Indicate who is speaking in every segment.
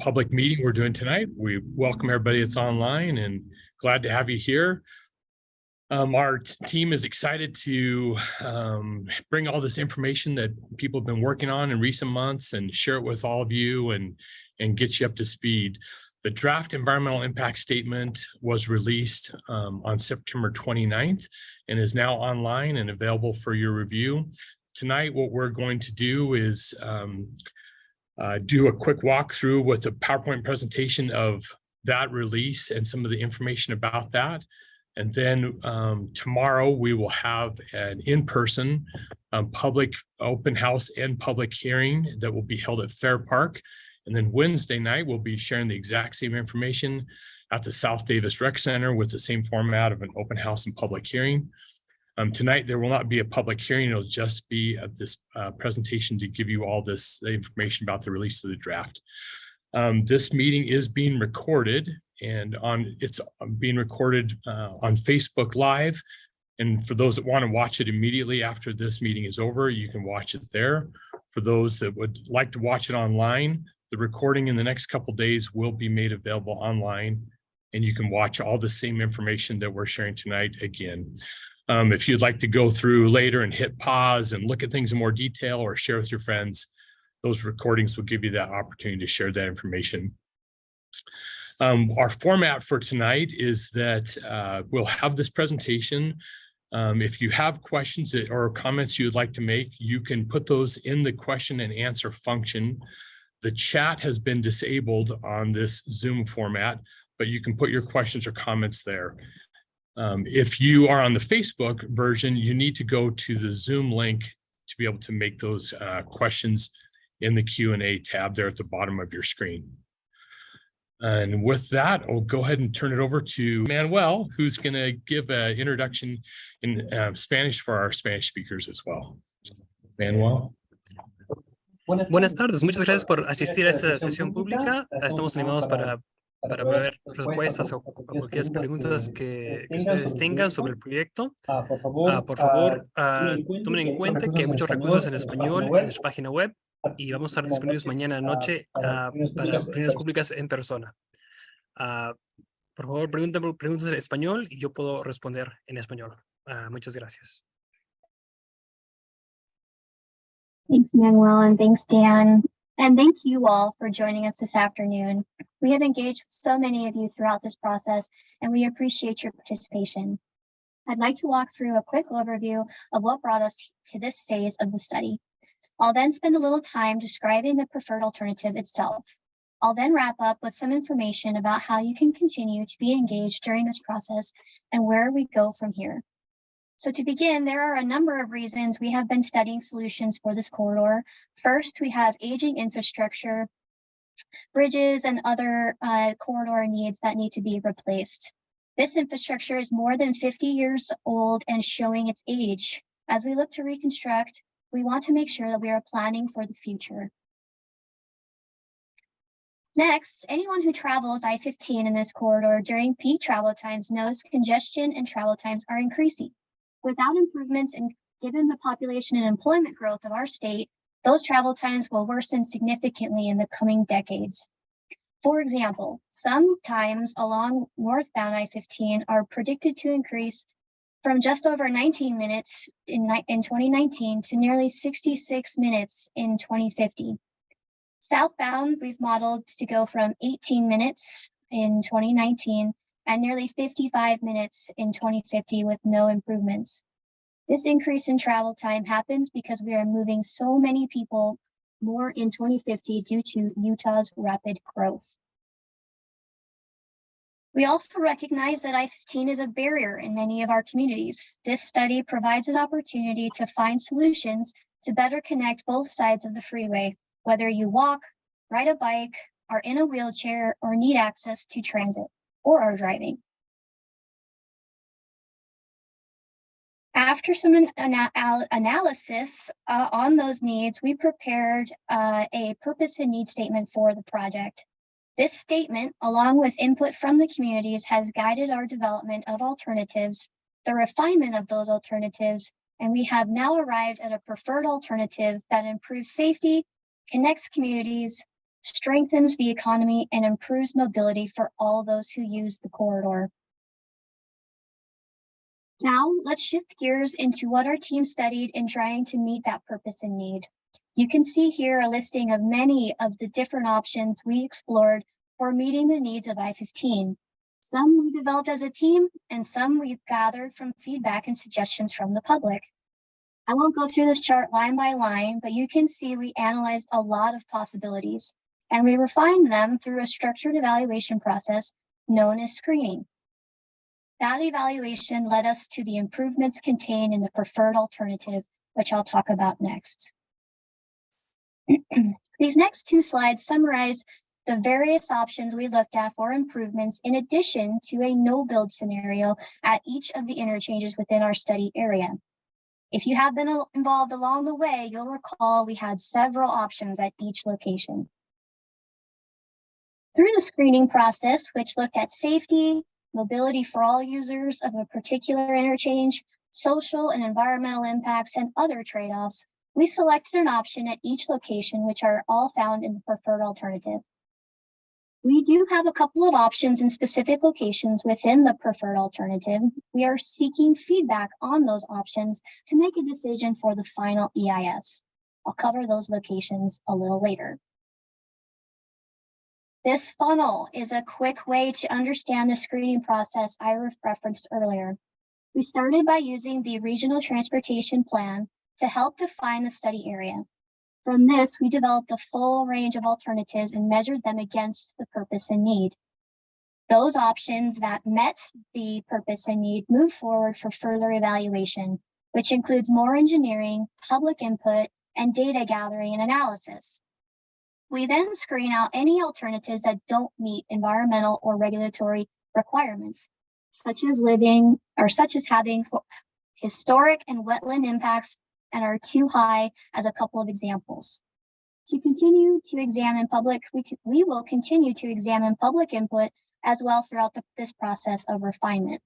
Speaker 1: public meeting we're doing tonight. We welcome everybody that's online and glad to have you here. Our team is excited to bring all this information that people have been working on in recent months and share it with all of you and get you up to speed. The draft environmental impact statement was released on September 29th and is now online and available for your review. Tonight, what we're going to do is do a quick walkthrough with a PowerPoint presentation of that release and some of the information about that. And then tomorrow we will have an in-person public open house and public hearing that will be held at Fair Park. And then Wednesday night, we'll be sharing the exact same information at the South Davis Rec Center with the same format of an open house and public hearing. Tonight, there will not be a public hearing. It'll just be this presentation to give you all the information about the release of the draft. This meeting is being recorded and it's being recorded on Facebook Live. And for those that want to watch it immediately after this meeting is over, you can watch it there. For those that would like to watch it online, the recording in the next couple of days will be made available online, and you can watch all the same information that we're sharing tonight again. If you'd like to go through later and hit pause and look at things in more detail or share with your friends, those recordings will give you that opportunity to share that information. Our format for tonight is that we'll have this presentation. If you have questions or comments you'd like to make, you can put those in the question and answer function. The chat has been disabled on this Zoom format, but you can put your questions or comments there. If you are on the Facebook version, you need to go to the Zoom link to be able to make those questions in the Q&A tab there at the bottom of your screen. And with that, I'll go ahead and turn it over to Manuel, who's going to give an introduction in Spanish for our Spanish speakers as well. Manuel.
Speaker 2: Buenas tardes, muchas gracias por asistir a esta sesión pública. Estamos animados para ver respuestas o cualquier preguntas que ustedes tengan sobre el proyecto. Por favor, tomen en cuenta que hay muchos recursos en español en nuestra página web y vamos a estar disponibles mañana noche para reuniones públicas en persona. Por favor, preguntas en español y yo puedo responder en español. Muchas gracias.
Speaker 3: Thanks, Manuel, and thanks, Dan. And thank you all for joining us this afternoon. We have engaged with so many of you throughout this process, and we appreciate your participation. I'd like to walk through a quick overview of what brought us to this phase of the study. I'll then spend a little time describing the preferred alternative itself. I'll then wrap up with some information about how you can continue to be engaged during this process and where we go from here. So to begin, there are a number of reasons we have been studying solutions for this corridor. First, we have aging infrastructure, bridges, and other corridor needs that need to be replaced. This infrastructure is more than 50 years old and showing its age. As we look to reconstruct, we want to make sure that we are planning for the future. Next, anyone who travels I-15 in this corridor during peak travel times knows congestion and travel times are increasing. Without improvements and given the population and employment growth of our state, those travel times will worsen significantly in the coming decades. For example, some times along northbound I-15 are predicted to increase from just over 19 minutes in 2019 to nearly 66 minutes in 2050. Southbound, we've modeled to go from 18 minutes in 2019 and nearly 55 minutes in 2050 with no improvements. This increase in travel time happens because we are moving so many people more in 2050 due to Utah's rapid growth. We also recognize that I-15 is a barrier in many of our communities. This study provides an opportunity to find solutions to better connect both sides of the freeway, whether you walk, ride a bike, are in a wheelchair, or need access to transit or are driving. After some analysis on those needs, we prepared a purpose and need statement for the project. This statement, along with input from the communities, has guided our development of alternatives, the refinement of those alternatives, and we have now arrived at a preferred alternative that improves safety, connects communities, strengthens the economy, and improves mobility for all those who use the corridor. Now, let's shift gears into what our team studied in trying to meet that purpose and need. You can see here a listing of many of the different options we explored for meeting the needs of I-15. Some we developed as a team, and some we've gathered from feedback and suggestions from the public. I won't go through this chart line by line, but you can see we analyzed a lot of possibilities, and we refined them through a structured evaluation process known as screening. That evaluation led us to the improvements contained in the preferred alternative, which I'll talk about next. These next two slides summarize the various options we looked at for improvements in addition to a no-build scenario at each of the interchanges within our study area. If you have been involved along the way, you'll recall we had several options at each location. Through the screening process, which looked at safety, mobility for all users of a particular interchange, social and environmental impacts, and other trade-offs, we selected an option at each location, which are all found in the preferred alternative. We do have a couple of options in specific locations within the preferred alternative. We are seeking feedback on those options to make a decision for the final EIS. I'll cover those locations a little later. This funnel is a quick way to understand the screening process I referenced earlier. We started by using the regional transportation plan to help define the study area. From this, we developed a full range of alternatives and measured them against the purpose and need. Those options that met the purpose and need moved forward for further evaluation, which includes more engineering, public input, and data gathering and analysis. We then screen out any alternatives that don't meet environmental or regulatory requirements, such as having historic and wetland impacts and are too high, as a couple of examples. To continue to examine we will continue to examine public input as well throughout this process of refinement.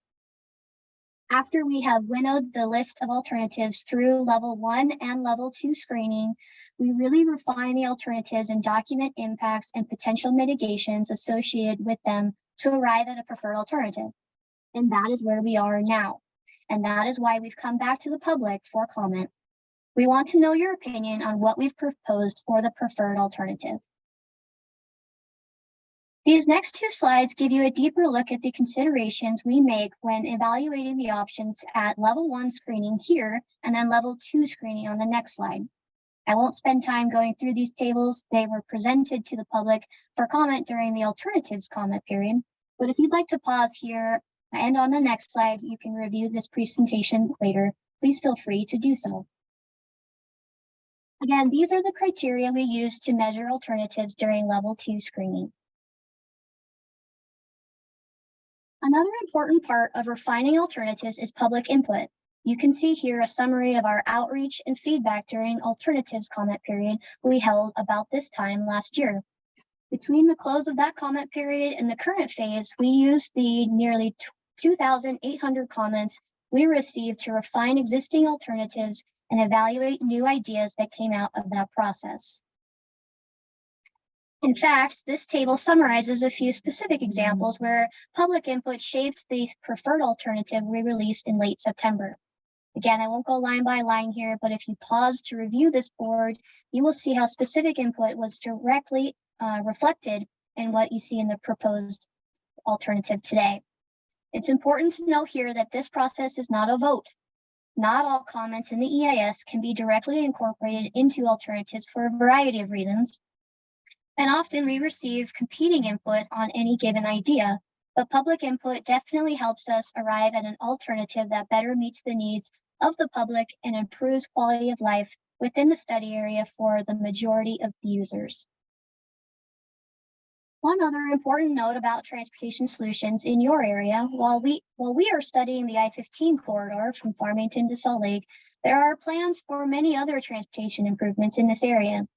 Speaker 3: After we have winnowed the list of alternatives through level 1 and level 2 screening, we really refine the alternatives and document impacts and potential mitigations associated with them to arrive at a preferred alternative. And that is where we are now. And that is why we've come back to the public for comment. We want to know your opinion on what we've proposed for the preferred alternative. These next two slides give you a deeper look at the considerations we make when evaluating the options at level 1 screening here and then level 2 screening on the next slide. I won't spend time going through these tables. They were presented to the public for comment during the alternatives comment period. But if you'd like to pause here and on the next slide, you can review this presentation later. Please feel free to do so. Again, these are the criteria we use to measure alternatives during level 2 screening. Another important part of refining alternatives is public input. You can see here a summary of our outreach and feedback during alternatives comment period we held about this time last year. Between the close of that comment period and the current phase, we used the nearly 2,800 comments we received to refine existing alternatives and evaluate new ideas that came out of that process. In fact, this table summarizes a few specific examples where public input shaped the preferred alternative we released in late September. Again, I won't go line by line here, but if you pause to review this board, you will see how specific input was directly reflected in what you see in the proposed alternative today. It's important to note here that this process is not a vote. Not all comments in the EIS can be directly incorporated into alternatives for a variety of reasons. And often we receive competing input on any given idea, but public input definitely helps us arrive at an alternative that better meets the needs of the public and improves quality of life within the study area for the majority of the users. One other important note about transportation solutions in your area, while we are studying the I-15 corridor from Farmington to Salt Lake, there are plans for many other transportation improvements in this area.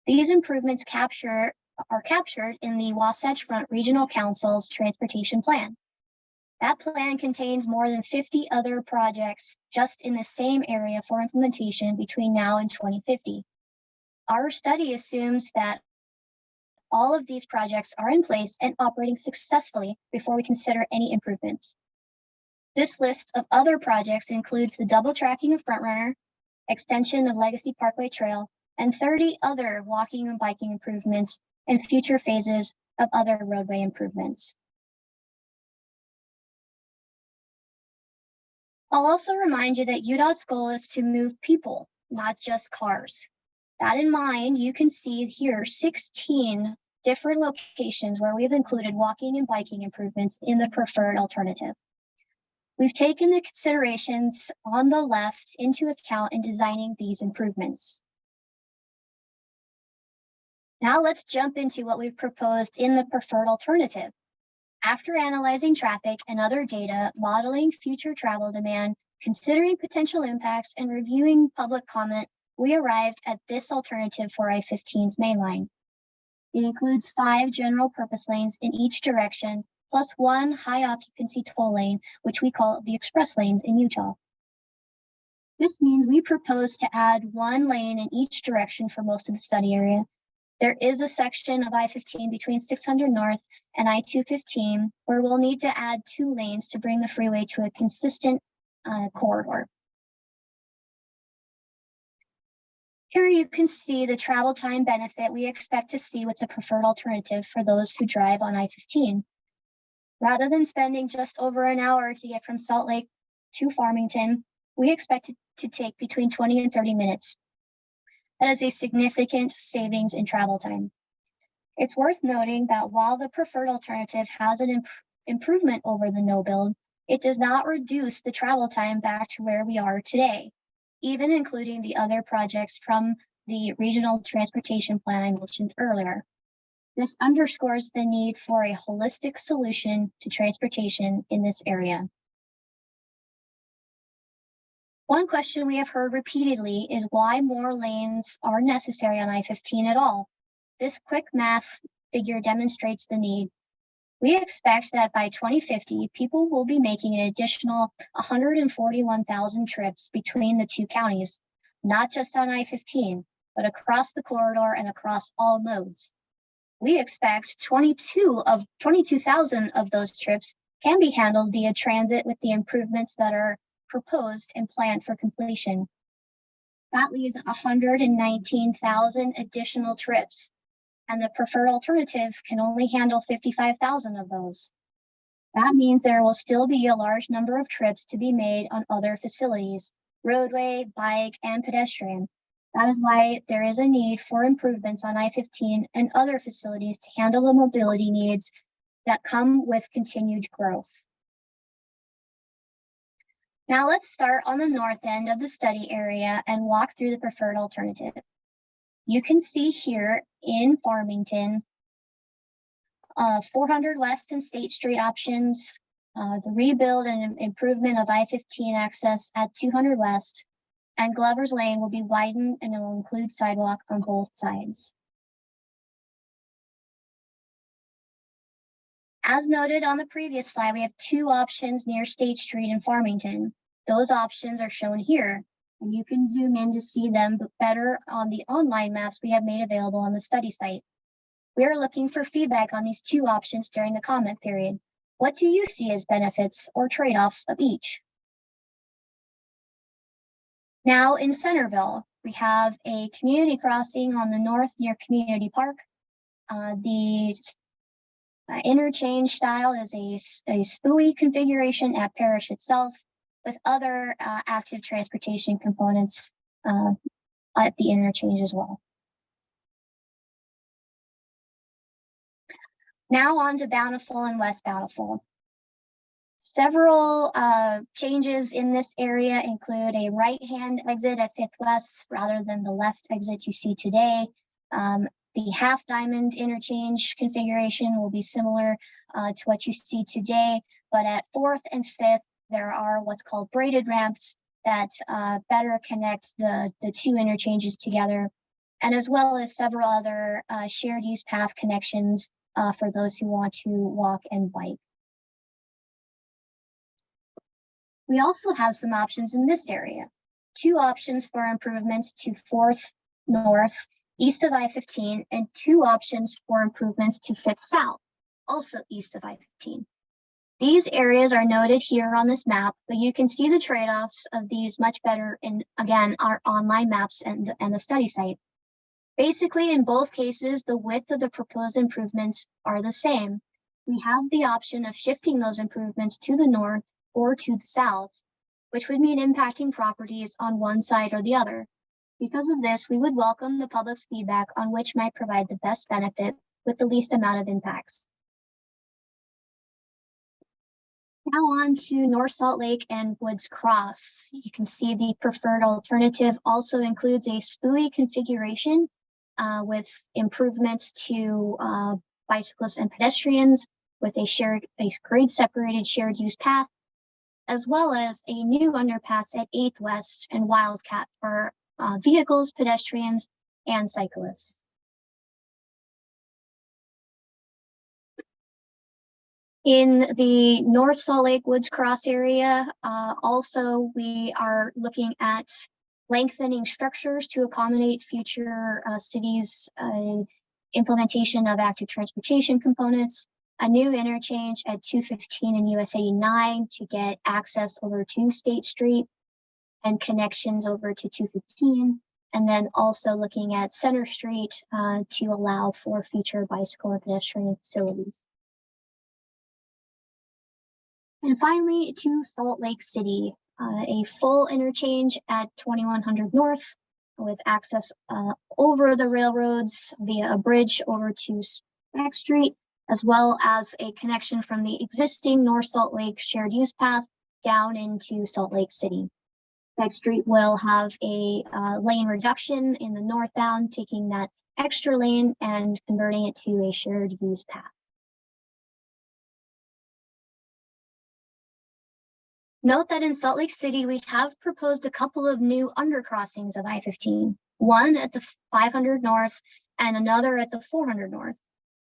Speaker 3: These improvements are captured in the Wasatch Front Regional Council's transportation plan. That plan contains more than 50 other projects just in the same area for implementation between now and 2050. Our study assumes that all of these projects are in place and operating successfully before we consider any improvements. This list of other projects includes the double tracking of Frontrunner, extension of Legacy Parkway Trail, and 30 other walking and biking improvements and future phases of other roadway improvements. I'll also remind you that UDOT's goal is to move people, not just cars. That in mind, you can see here 16 different locations where we've included walking and biking improvements in the preferred alternative. We've taken the considerations on the left into account in designing these improvements. Now let's jump into what we've proposed in the preferred alternative. After analyzing traffic and other data, modeling future travel demand, considering potential impacts, and reviewing public comment, we arrived at this alternative for I-15's Mainline. It includes 5 general purpose lanes in each direction, plus 1 high occupancy toll lane, which we call the express lanes in Utah. This means we propose to add 1 lane in each direction for most of the study area. There is a section of I-15 between 600 North and I-215 where we'll need to add 2 lanes to bring the freeway to a consistent corridor. Here you can see the travel time benefit we expect to see with the preferred alternative for those who drive on I-15. Rather than spending just over an hour to get from Salt Lake to Farmington, we expect it to take between 20 and 30 minutes. That is a significant savings in travel time. It's worth noting that while the preferred alternative has an improvement over the no build, it does not reduce the travel time back to where we are today, even including the other projects from the regional transportation plan I mentioned earlier. This underscores the need for a holistic solution to transportation in this area. One question we have heard repeatedly is why more lanes are necessary on I-15 at all. This quick math figure demonstrates the need. We expect that by 2050, people will be making an additional 141,000 trips between the 2 counties, not just on I-15, but across the corridor and across all modes. We expect 22,000 of those trips can be handled via transit with the improvements that are proposed and planned for completion. That leaves 119,000 additional trips, and the preferred alternative can only handle 55,000 of those. That means there will still be a large number of trips to be made on other facilities, roadway, bike, and pedestrian. That is why there is a need for improvements on I-15 and other facilities to handle the mobility needs that come with continued growth. Now let's start on the north end of the study area and walk through the preferred alternative. You can see here in Farmington, 400 West and State Street options, the rebuild and improvement of I-15 access at 200 West, and Glover's Lane will be widened and it will include sidewalk on both sides. As noted on the previous slide, we have 2 options near State Street in Farmington. Those options are shown here, and you can zoom in to see them better on the online maps we have made available on the study site. We are looking for feedback on these 2 options during the comment period. What do you see as benefits or trade-offs of each? Now in Centerville, we have a community crossing on the north near Community Park. The interchange style is a SPUI configuration at Parish itself, with other active transportation components at the interchange as well. Now on to Bountiful and West Bountiful. Several changes in this area include a right-hand exit at 5th West rather than the left exit you see today. The half diamond interchange configuration will be similar to what you see today, but at 4th and 5th, there are what's called braided ramps that better connect the 2 interchanges together, and as well as several other shared use path connections for those who want to walk and bike. We also have some options in this area. 2 options for improvements to 4th North east of I-15, and 2 options for improvements to 5th South, also east of I-15. These areas are noted here on this map, but you can see the trade-offs of these much better in, again, our online maps and the study site. Basically, in both cases, the width of the proposed improvements are the same. We have the option of shifting those improvements to the north or to the south, which would mean impacting properties on one side or the other. Because of this, we would welcome the public's feedback on which might provide the best benefit with the least amount of impacts. Now on to North Salt Lake and Woods Cross. You can see the preferred alternative also includes a spooey configuration with improvements to bicyclists and pedestrians with a grade separated shared use path, as well as a new underpass at 8th West and Wildcat for vehicles, pedestrians, and cyclists. In the North Salt Lake Woods Cross area, also we are looking at lengthening structures to accommodate future cities' implementation of active transportation components, a new interchange at 215 and US 89 to get access over to State Street and connections over to 215, and then also looking at Center Street to allow for future bicycle and pedestrian facilities. And finally, to Salt Lake City, a full interchange at 2100 North with access over the railroads via a bridge over to Spec Street, as well as a connection from the existing North Salt Lake shared use path down into Salt Lake City. Spec Street will have a lane reduction in the northbound, taking that extra lane and converting it to a shared use path. Note that in Salt Lake City, we have proposed a couple of new undercrossings of I-15, one at the 500 North and another at the 400 North.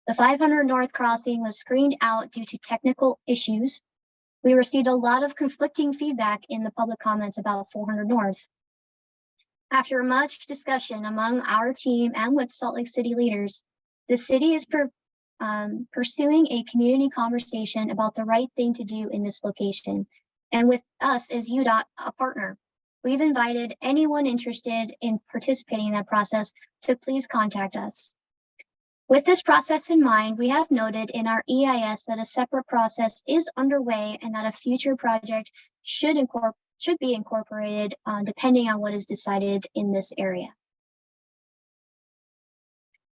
Speaker 3: The 500 North crossing was screened out due to technical issues. We received a lot of conflicting feedback in the public comments about 400 North. After much discussion among our team and with Salt Lake City leaders, the city is pursuing a community conversation about the right thing to do in this location. And with us as UDOT, a partner, we've invited anyone interested in participating in that process to please contact us. With this process in mind, we have noted in our EIS that a separate process is underway and that a future project should be incorporated depending on what is decided in this area.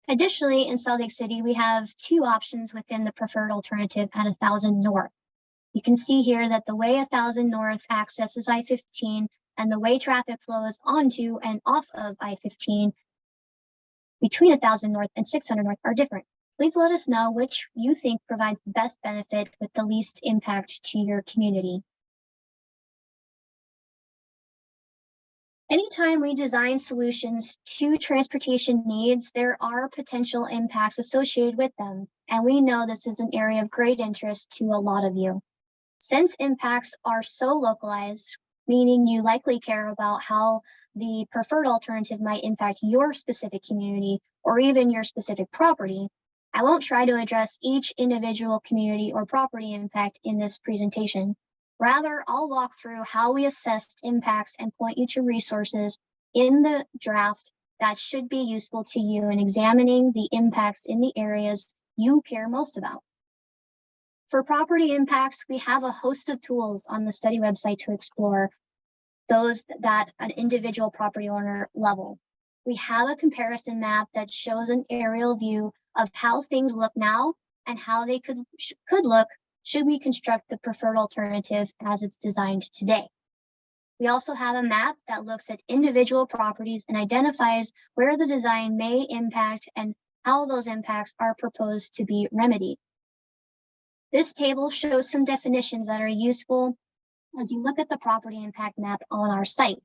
Speaker 3: Additionally, in Salt Lake City, we have 2 options within the preferred alternative at 1000 North. You can see here that the way 1000 North accesses I-15 and the way traffic flows onto and off of I-15 between 1000 North and 600 North are different. Please let us know which you think provides the best benefit with the least impact to your community. Anytime we design solutions to transportation needs, there are potential impacts associated with them, and we know this is an area of great interest to a lot of you. Since impacts are so localized, meaning you likely care about how the preferred alternative might impact your specific community or even your specific property, I won't try to address each individual community or property impact in this presentation. Rather, I'll walk through how we assessed impacts and point you to resources in the draft that should be useful to you in examining the impacts in the areas you care most about. For property impacts, we have a host of tools on the study website to explore those that an individual property owner level. We have a comparison map that shows an aerial view of how things look now and how they could look should we construct the preferred alternative as it's designed today. We also have a map that looks at individual properties and identifies where the design may impact and how those impacts are proposed to be remedied. This table shows some definitions that are useful as you look at the property impact map on our site.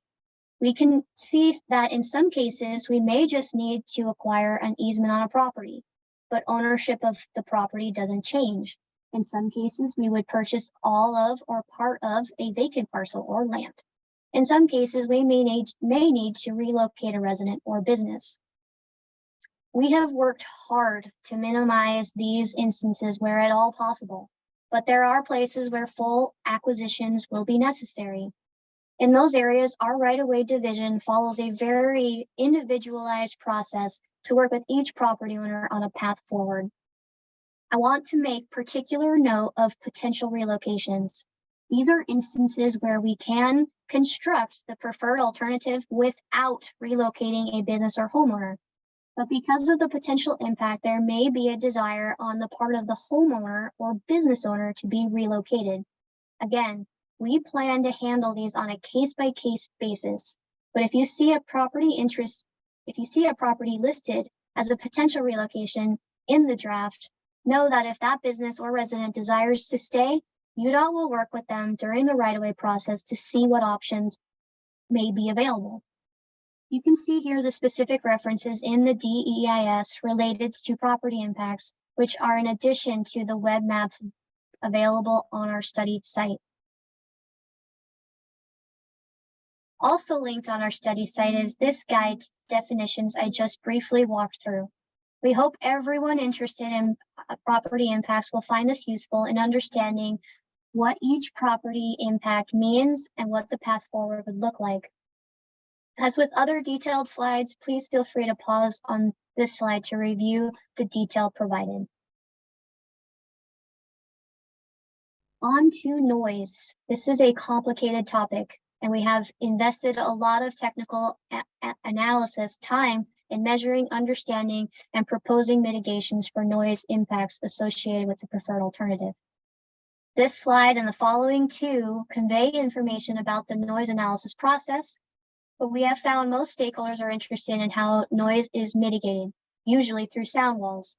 Speaker 3: We can see that in some cases, we may just need to acquire an easement on a property, but ownership of the property doesn't change. In some cases, we would purchase all of or part of a vacant parcel or land. In some cases, we may need to relocate a resident or business. We have worked hard to minimize these instances where at all possible, but there are places where full acquisitions will be necessary. In those areas, our right-of-way division follows a very individualized process to work with each property owner on a path forward. I want to make particular note of potential relocations. These are instances where we can construct the preferred alternative without relocating a business or homeowner. But because of the potential impact, there may be a desire on the part of the homeowner or business owner to be relocated. Again, we plan to handle these on a case-by-case basis. But if you see a property listed as a potential relocation in the draft, know that if that business or resident desires to stay, UDOT will work with them during the right-of-way process to see what options may be available. You can see here the specific references in the DEIS related to property impacts, which are in addition to the web maps available on our study site. Also linked on our study site is this guide to definitions I just briefly walked through. We hope everyone interested in property impacts will find this useful in understanding what each property impact means and what the path forward would look like. As with other detailed slides, please feel free to pause on this slide to review the detail provided. On to noise. This is a complicated topic, and we have invested a lot of technical analysis time in measuring, understanding, and proposing mitigations for noise impacts associated with the preferred alternative. This slide and the following two convey information about the noise analysis process, but we have found most stakeholders are interested in how noise is mitigated, usually through sound walls.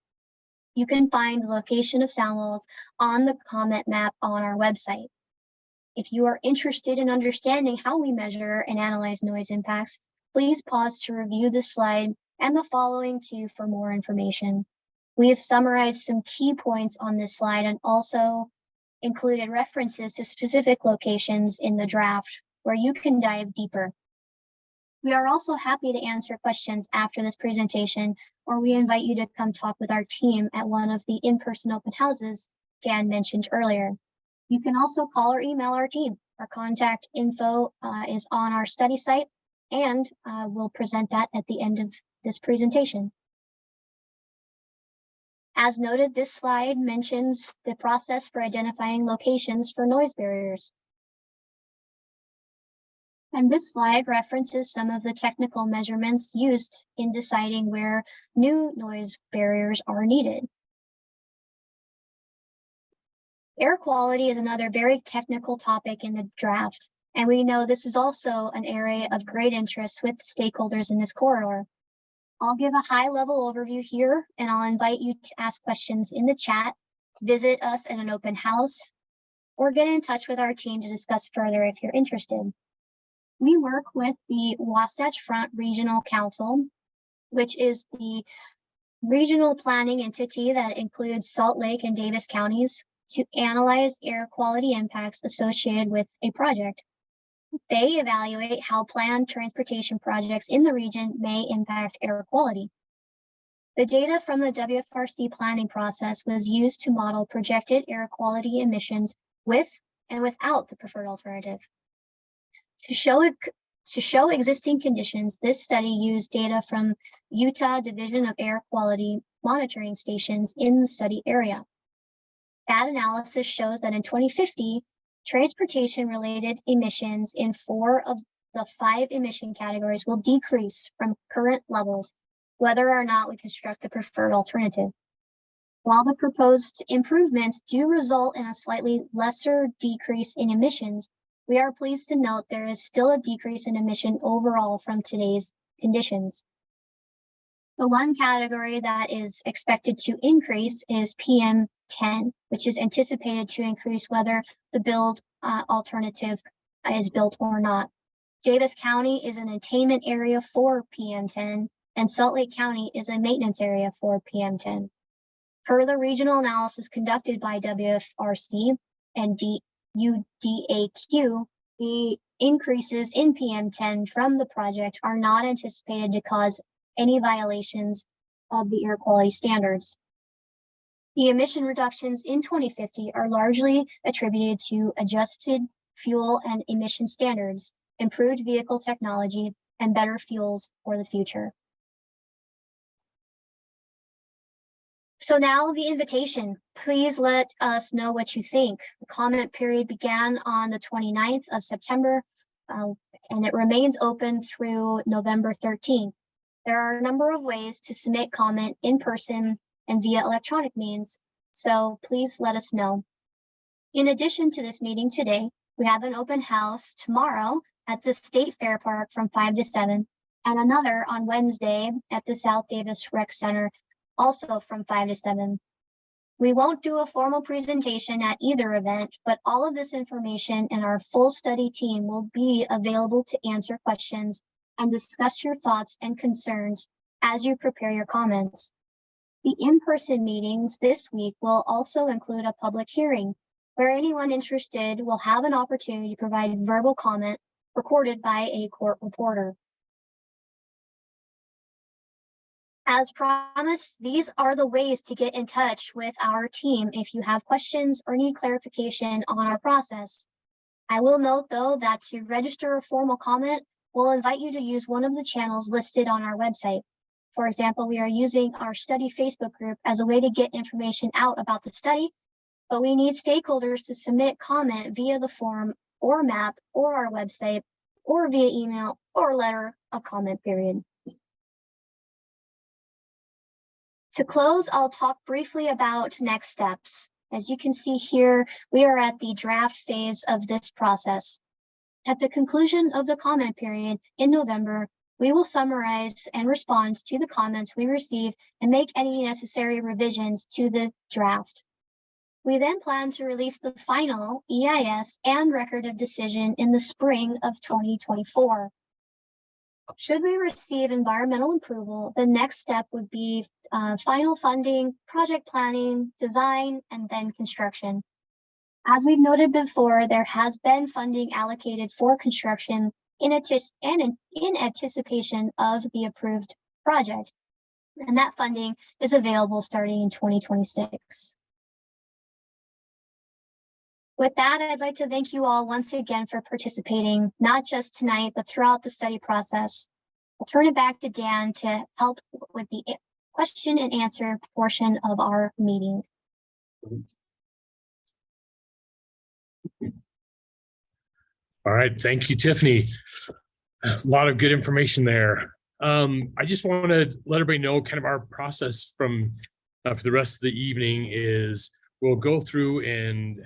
Speaker 3: You can find the location of sound walls on the comment map on our website. If you are interested in understanding how we measure and analyze noise impacts, please pause to review this slide and the following two for more information. We have summarized some key points on this slide and also included references to specific locations in the draft where you can dive deeper. We are also happy to answer questions after this presentation, or we invite you to come talk with our team at one of the in-person open houses Dan mentioned earlier. You can also call or email our team. Our contact info is on our study site, and we'll present that at the end of this presentation. As noted, this slide mentions the process for identifying locations for noise barriers. And this slide references some of the technical measurements used in deciding where new noise barriers are needed. Air quality is another very technical topic in the draft, and we know this is also an area of great interest with stakeholders in this corridor. I'll give a high-level overview here, and I'll invite you to ask questions in the chat, visit us at an open house, or get in touch with our team to discuss further if you're interested. We work with the Wasatch Front Regional Council, which is the regional planning entity that includes Salt Lake and Davis counties, to analyze air quality impacts associated with a project. They evaluate how planned transportation projects in the region may impact air quality. The data from the WFRC planning process was used to model projected air quality emissions with and without the preferred alternative. To show existing conditions, this study used data from Utah Division of Air Quality monitoring stations in the study area. That analysis shows that in 2050, transportation-related emissions in 4 of the 5 emission categories will decrease from current levels, whether or not we construct the preferred alternative. While the proposed improvements do result in a slightly lesser decrease in emissions, we are pleased to note there is still a decrease in emission overall from today's conditions. The one category that is expected to increase is PM10, which is anticipated to increase whether the build alternative is built or not. Davis County is an attainment area for PM10, and Salt Lake County is a maintenance area for PM10. Per the regional analysis conducted by WFRC and UDAQ, the increases in PM10 from the project are not anticipated to cause any violations of the air quality standards. The emission reductions in 2050 are largely attributed to adjusted fuel and emission standards, improved vehicle technology, and better fuels for the future. So now the invitation. Please let us know what you think. The comment period began on the 29th of September, and it remains open through November 13th. There are a number of ways to submit comment in person and via electronic means, so please let us know. In addition to this meeting today, we have an open house tomorrow at the State Fair Park from 5 to 7, and another on Wednesday at the South Davis Rec Center, also from 5 to 7. We won't do a formal presentation at either event, but all of this information and our full study team will be available to answer questions and discuss your thoughts and concerns as you prepare your comments. The in-person meetings this week will also include a public hearing where anyone interested will have an opportunity to provide verbal comment recorded by a court reporter. As promised, these are the ways to get in touch with our team if you have questions or need clarification on our process. I will note, though, that to register a formal comment, we'll invite you to use one of the channels listed on our website. For example, we are using our study Facebook group as a way to get information out about the study, but we need stakeholders to submit comment via the form or map or our website or via email or letter of comment period. To close, I'll talk briefly about next steps. As you can see here, we are at the draft phase of this process. At the conclusion of the comment period in November, we will summarize and respond to the comments we receive and make any necessary revisions to the draft. We then plan to release the final EIS and record of decision in the spring of 2024. Should we receive environmental approval, the next step would be final funding, project planning, design, and then construction. As we've noted before, there has been funding allocated for construction in anticipation of the approved project, and that funding is available starting in 2026. With that, I'd like to thank you all once again for participating, not just tonight, but throughout the study process. I'll turn it back to Dan to help with the question and answer portion of our meeting.
Speaker 1: All right, thank you, Tiffany. A lot of good information there. I just want to let everybody know kind of our process from for the rest of the evening is we'll go through and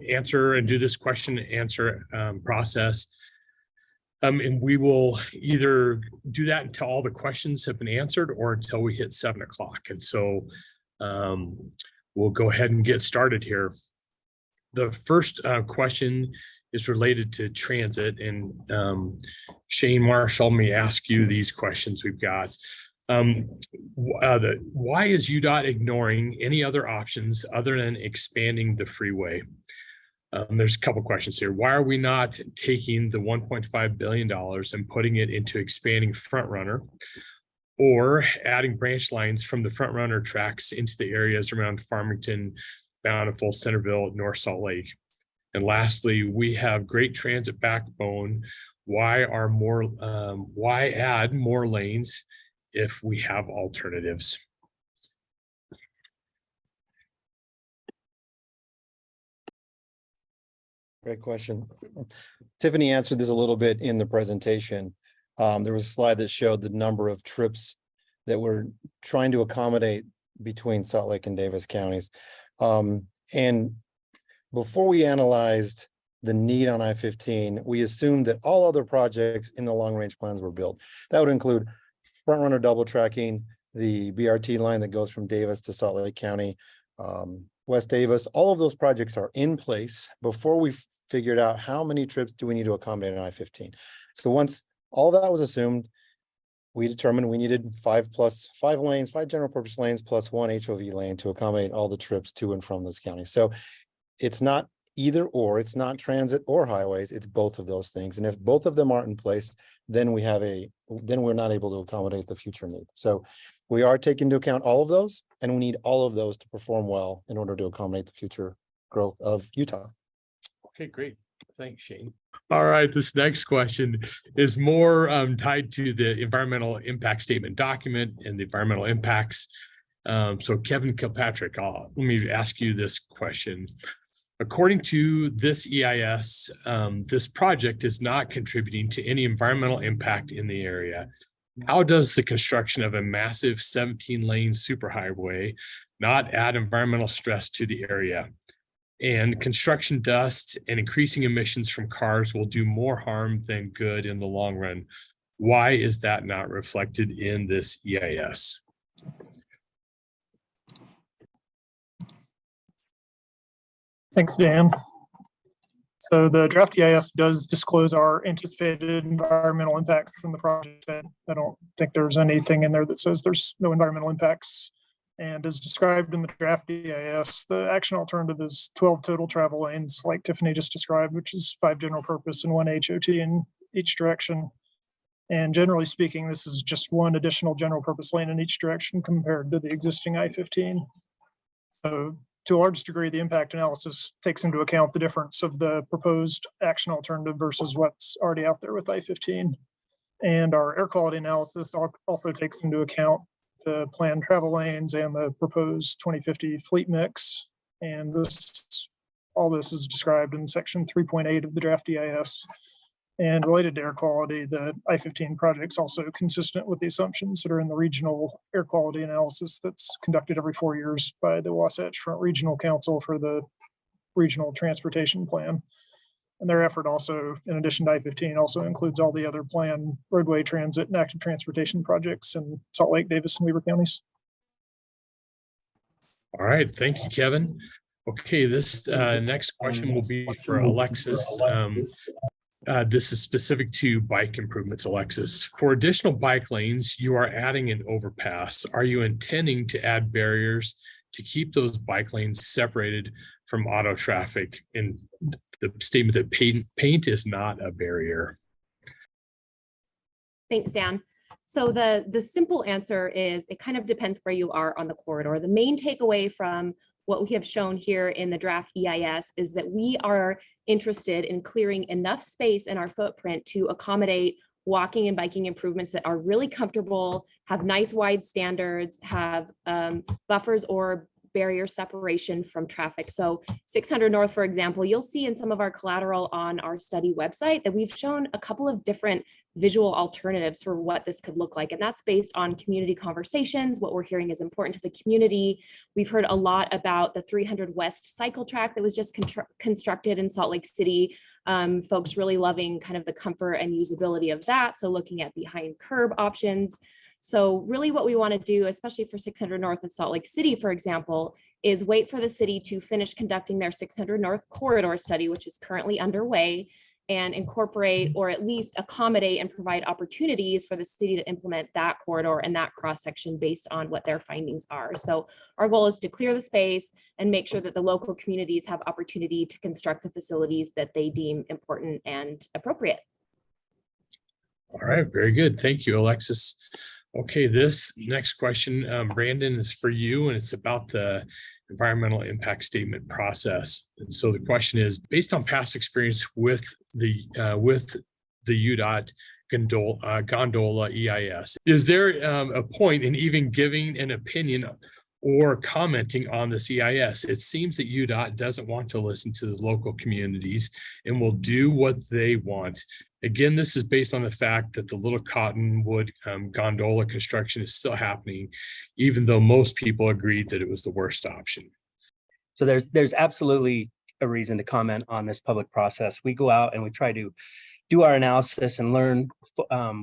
Speaker 1: answer and do this question and answer process. And we will either do that until all the questions have been answered or until we hit 7 o'clock. And so we'll go ahead and get started here. The first question is related to transit, and Shane Marshall, let me ask you these questions we've got. Why is UDOT ignoring any other options other than expanding the freeway? There's a couple questions here. Why are we not taking the $1.5 billion and putting it into expanding Front Runner or adding branch lines from the Front Runner tracks into the areas around Farmington, Bountiful, Centerville, North Salt Lake? And lastly, we have great transit backbone. Why add more lanes if we have alternatives?
Speaker 4: Great question. Tiffany answered this a little bit in the presentation. There was a slide that showed the number of trips that we're trying to accommodate between Salt Lake and Davis counties. And before we analyzed the need on I-15, we assumed that all other projects in the long-range plans were built. That would include Front Runner double tracking, the BRT line that goes from Davis to Salt Lake County, West Davis. All of those projects are in place before we figured out how many trips do we need to accommodate on I-15. So once all that was assumed, we determined we needed 5 lanes, 5 general purpose lanes plus 1 HOV lane to accommodate all the trips to and from this county. So it's not either or, it's not transit or highways, it's both of those things. And if both of them aren't in place, then we're not able to accommodate the future need. So We are taking into account all of those, and we need all of those to perform well in order to accommodate the future growth of Utah.
Speaker 1: Okay, great. Thanks, Shane. All right, this next question is more tied to the environmental impact statement document and the environmental impacts. So Kevin Kilpatrick, let me ask you this question. According to this EIS, this project is not contributing to any environmental impact in the area. How does the construction of a massive 17-lane superhighway not add environmental stress to the area? And construction dust and increasing emissions from cars will do more harm than good in the long run. Why is that not reflected in this EIS?
Speaker 5: Thanks, Dan. So the draft EIS does disclose our anticipated environmental impacts from the project. I don't think there's anything in there that says there's no environmental impacts. And as described in the draft EIS, the action alternative is 12 total travel lanes, like Tiffany just described, which is 5 general purpose and 1 HOT in each direction. And generally speaking, this is just 1 additional general purpose lane in each direction compared to the existing I-15. So to a large degree, the impact analysis takes into account the difference of the proposed action alternative versus what's already out there with I-15. And our air quality analysis also takes into account the planned travel lanes and the proposed 2050 fleet mix. And all this is described in section 3.8 of the draft EIS. And related to air quality, the I-15 project is also consistent with the assumptions that are in the regional air quality analysis that's conducted every 4 years by the Wasatch Front Regional Council for the Regional Transportation Plan. And their effort also, in addition to I-15, also includes all the other planned roadway transit and active transportation projects in Salt Lake, Davis, and Weber counties.
Speaker 1: All right, thank you, Kevin. Okay, this next question will be for Alexis. This is specific to bike improvements, Alexis. For additional bike lanes, you are adding an overpass. Are you intending to add barriers to keep those bike lanes separated from auto traffic? And the statement that paint is not a barrier.
Speaker 6: Thanks, Dan. So the simple answer is it kind of depends where you are on the corridor. The main takeaway from what we have shown here in the draft EIS is that we are interested in clearing enough space in our footprint to accommodate walking and biking improvements that are really comfortable, have nice wide standards, have buffers or barrier separation from traffic. So 600 North, for example, you'll see in some of our collateral on our study website that we've shown a couple of different visual alternatives for what this could look like. And that's based on community conversations. What we're hearing is important to the community. We've heard a lot about the 300 West cycle track that was just constructed in Salt Lake City. Folks really loving kind of the comfort and usability of that. So looking at behind curb options. So really what we want to do, especially for 600 North in Salt Lake City, for example, is wait for the city to finish conducting their 600 North corridor study, which is currently underway, and incorporate or at least accommodate and provide opportunities for the city to implement that corridor and that cross section based on what their findings are. So our goal is to clear the space and make sure that the local communities have opportunity to construct the facilities that they deem important and appropriate.
Speaker 1: All right, very good. Thank you, Alexis. Okay, this next question, Brandon, is for you, and it's about the environmental impact statement process. And so the question is, based on past experience with the UDOT gondola EIS, is there a point in even giving an opinion or commenting on this EIS? It seems that UDOT doesn't want to listen to the local communities and will do what they want. Again, this is based on the fact that the Little Cottonwood gondola construction is still happening, even though most people agreed that it was the worst option.
Speaker 7: So there's absolutely a reason to comment on this public process. We go out and we try to do our analysis and learn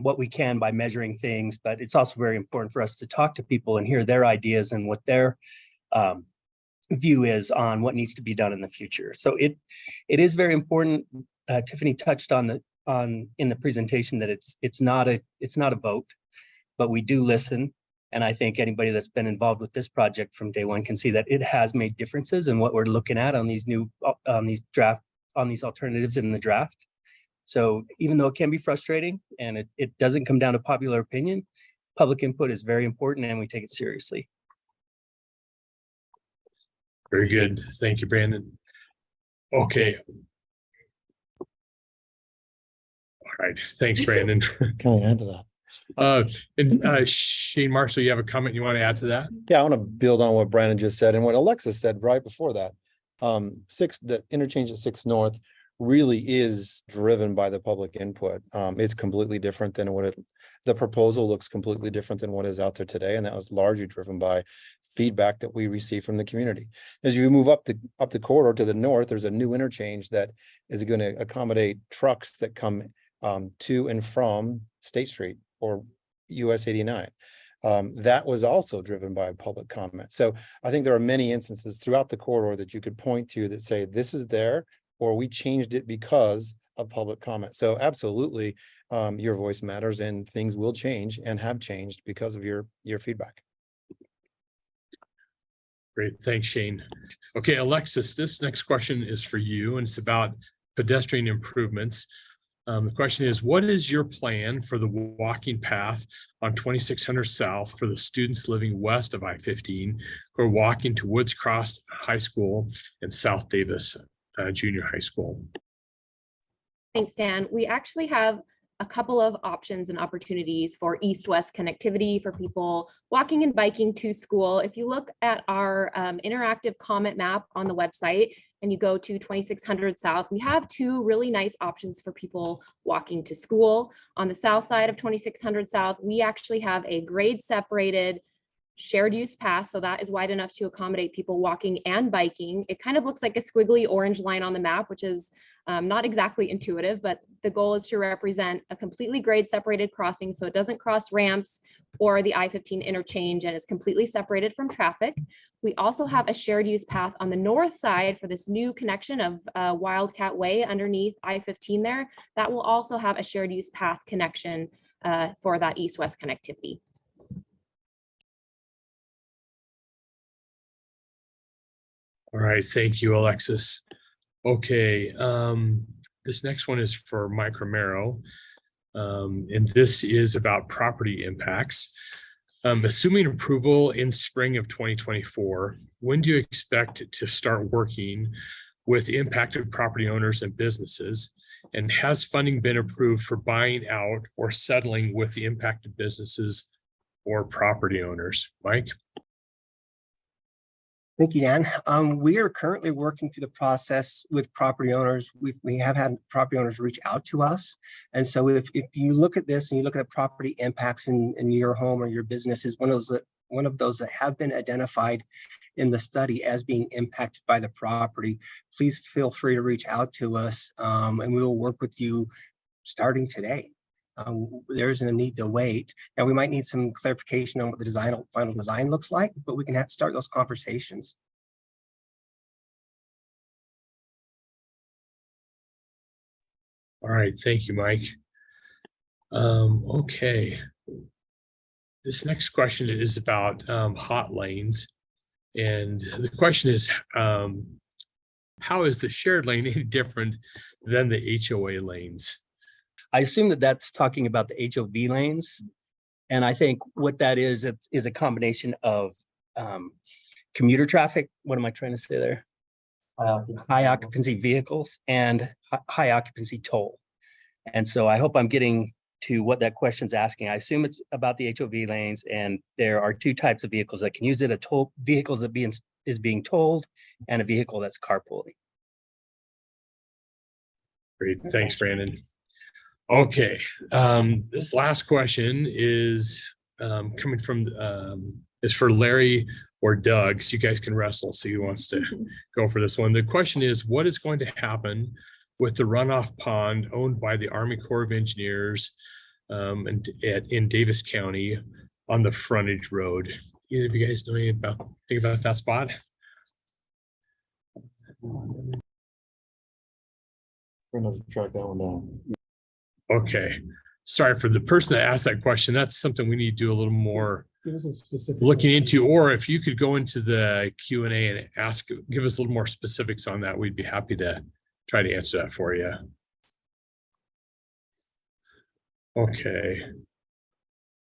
Speaker 7: what we can by measuring things, but it's also very important for us to talk to people and hear their ideas and what their view is on what needs to be done in the future. So it is very important. Tiffany touched on in the presentation that it's not a vote, but we do listen. And I think anybody that's been involved with this project from day one can see that it has made differences in what we're looking at on these alternatives in the draft. So even though it can be frustrating and it doesn't come down to popular opinion, public input is very important and we take it seriously.
Speaker 1: Very good. Thank you, Brandon. Okay. All right. Thanks, Brandon.
Speaker 4: Can I add to that?
Speaker 1: Shane Marshall, you have a comment you want to add to that?
Speaker 4: Yeah, I want to build on what Brandon just said and what Alexis said right before that. The interchange at 6 North really is driven by the public input. It's completely different than the proposal looks completely different than what is out there today. And that was largely driven by feedback that we received from the community. As you move up the corridor to the north, there's a new interchange that is going to accommodate trucks that come to and from State Street or US 89. That was also driven by public comment. So I think there are many instances throughout the corridor that you could point to that say this is there, or we changed it because of public comment. So absolutely, your voice matters and things will change and have changed because of your feedback.
Speaker 1: Great. Thanks, Shane. Okay, Alexis, this next question is for you, and it's about pedestrian improvements. The question is, what is your plan for the walking path on 2600 South for the students living west of I-15 who are walking to Woods Cross High School and South Davis Junior High School?
Speaker 6: Thanks, Dan. We actually have a couple of options and opportunities for east-west connectivity for people walking and biking to school. If you look at our interactive comment map on the website and you go to 2600 South, we have two really nice options for people walking to school. On the south side of 2600 South, we actually have a grade-separated shared use path, so that is wide enough to accommodate people walking and biking. It kind of looks like a squiggly orange line on the map, which is not exactly intuitive, but the goal is to represent a completely grade separated crossing so it doesn't cross ramps or the I-15 interchange and is completely separated from traffic. We also have a shared use path on the north side for this new connection of Wildcat Way underneath I-15 there. That will also have a shared use path connection for that east-west connectivity.
Speaker 1: All right, thank you, Alexis. Okay, this next one is for Mike Romero, and this is about property impacts. Assuming approval in spring of 2024, when do you expect to start working with impacted property owners and businesses? And has funding been approved for buying out or settling with the impacted businesses or property owners? Mike?
Speaker 8: Thank you, Dan. We are currently working through the process with property owners. We have had property owners reach out to us. And so if you look at this and you look at property impacts in your home or your business is one of those that have been identified in the study as being impacted by the property, please feel free to reach out to us and we will work with you starting today. There isn't a need to wait. Now we might need some clarification on what the final design looks like, but we can start those conversations.
Speaker 1: All right, thank you, Mike. Okay. This next question is about hot lanes. And the question is, how is the shared lane any different than the HOA lanes?
Speaker 7: I assume that that's talking about the HOV lanes. And I think what that is a combination of commuter traffic. What am I trying to say there? High occupancy vehicles and high occupancy toll. And so I hope I'm getting to what that question's asking. I assume it's about the HOV lanes, and there are two types of vehicles that can use it: vehicles that is being tolled and a vehicle that's carpooling.
Speaker 1: Great, thanks, Brandon. Okay, this last question is coming from is for Larry or Doug, so you guys can wrestle. So who wants to go for this one? The question is, what is going to happen with the runoff pond owned by the Army Corps of Engineers in Davis County on the frontage road? Either of you guys know anything about that spot?
Speaker 4: We're going to track that one down.
Speaker 1: Okay, sorry for the person that asked that question. That's something we need to do a little more looking into, or if you could go into the Q&A and give us a little more specifics on that, we'd be happy to try to answer that for you. Okay.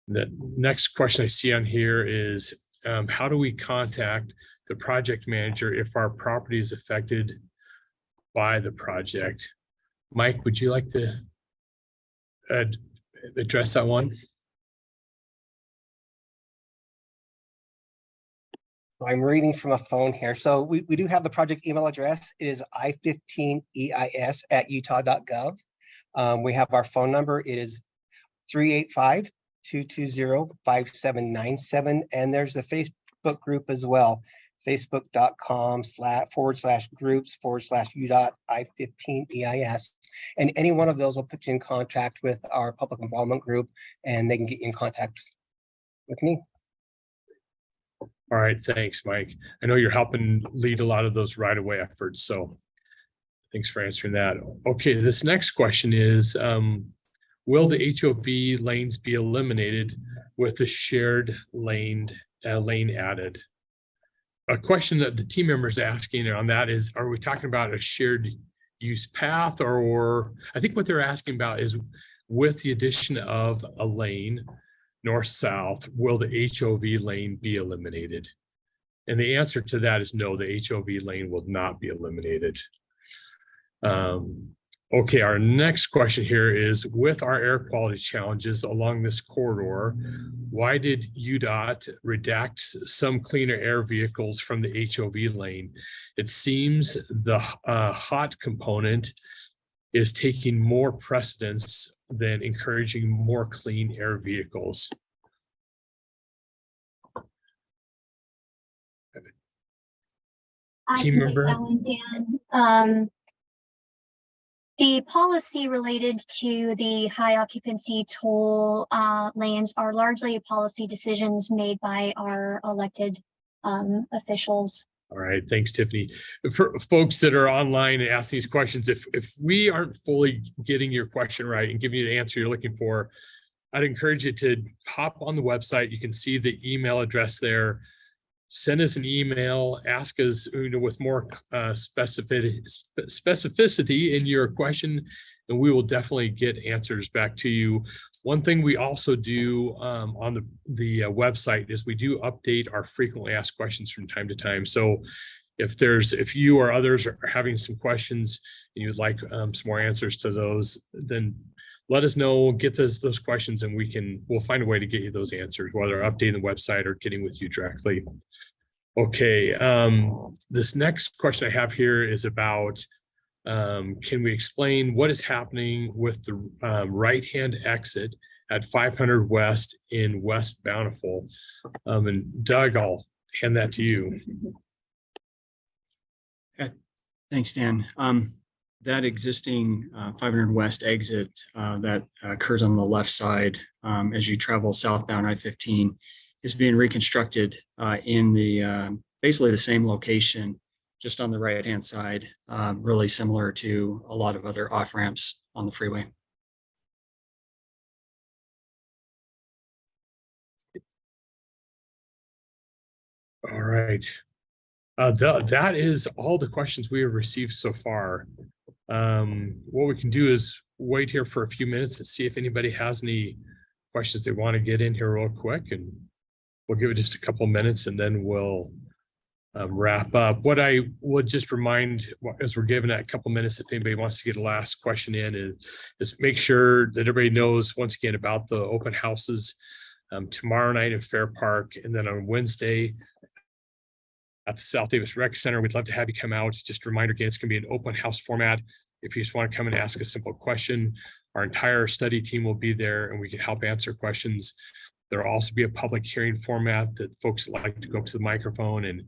Speaker 1: The next question I see on here is, how do we contact the project manager if our property is affected by the project? Mike, would you like to address that one?
Speaker 8: I'm reading from a phone here. So we do have the project email address. It is I-15EIS@utah.gov. We have our phone number. It is 385-220-5797. And there's the Facebook group as well. Facebook.com/groups/UDOT I-15EIS. And any one of those will put you in contact with our public involvement group, and they can get you in contact with me.
Speaker 1: All right, thanks, Mike. I know you're helping lead a lot of those right-of-way efforts, so thanks for answering that. Okay, this next question is, will the HOV lanes be eliminated with the shared lane added? A question that the team members are asking on that is, are we talking about a shared use path, or I think what they're asking about is, with the addition of a lane north-south, will the HOV lane be eliminated? And the answer to that is no, the HOV lane will not be eliminated. Okay, our next question here is, with our air quality challenges along this corridor, why did UDOT redact some cleaner air vehicles from the HOV lane? It seems the hot component is taking more precedence than encouraging more clean air vehicles.
Speaker 3: I
Speaker 1: Team
Speaker 3: can take
Speaker 1: member?
Speaker 3: that one, Dan. The policy related to the high occupancy toll lanes are largely policy decisions made by our elected officials.
Speaker 1: All right, thanks, Tiffany. For folks that are online and ask these questions, if we aren't fully getting your question right and giving you the answer you're looking for, I'd encourage you to hop on the website. You can see the email address there. Send us an email, ask us, with more specificity in your question, and we will definitely get answers back to you. One thing we also do on the website is we do update our frequently asked questions from time to time. So if you or others are having some questions and you'd like some more answers to those, then let us know, get those questions, and we'll find a way to get you those answers, whether updating the website or getting with you directly. Okay, this next question I have here is about, can we explain what is happening with the right-hand exit at 500 West in West Bountiful? And Doug, I'll hand that to you.
Speaker 9: Thanks, Dan. That existing 500 West exit that occurs on the left side as you travel southbound I-15 is being reconstructed in the basically the same location, just on the right-hand side, really similar to a lot of other off-ramps on the freeway.
Speaker 1: All right. That is all the questions we have received so far. What we can do is wait here for a few minutes and see if anybody has any questions they want to get in here real quick, and we'll give it just a couple minutes and then we'll wrap up. What I would just remind, as we're giving that a couple minutes, if anybody wants to get a last question in, is make sure that everybody knows once again about the open houses tomorrow night in Fair Park, and then on Wednesday at the South Davis Rec Center. We'd love to have you come out. Just a reminder again, it's going to be an open house format. If you just want to come and ask a simple question, our entire study team will be there and we can help answer questions. There'll also be a public hearing format that folks like to go up to the microphone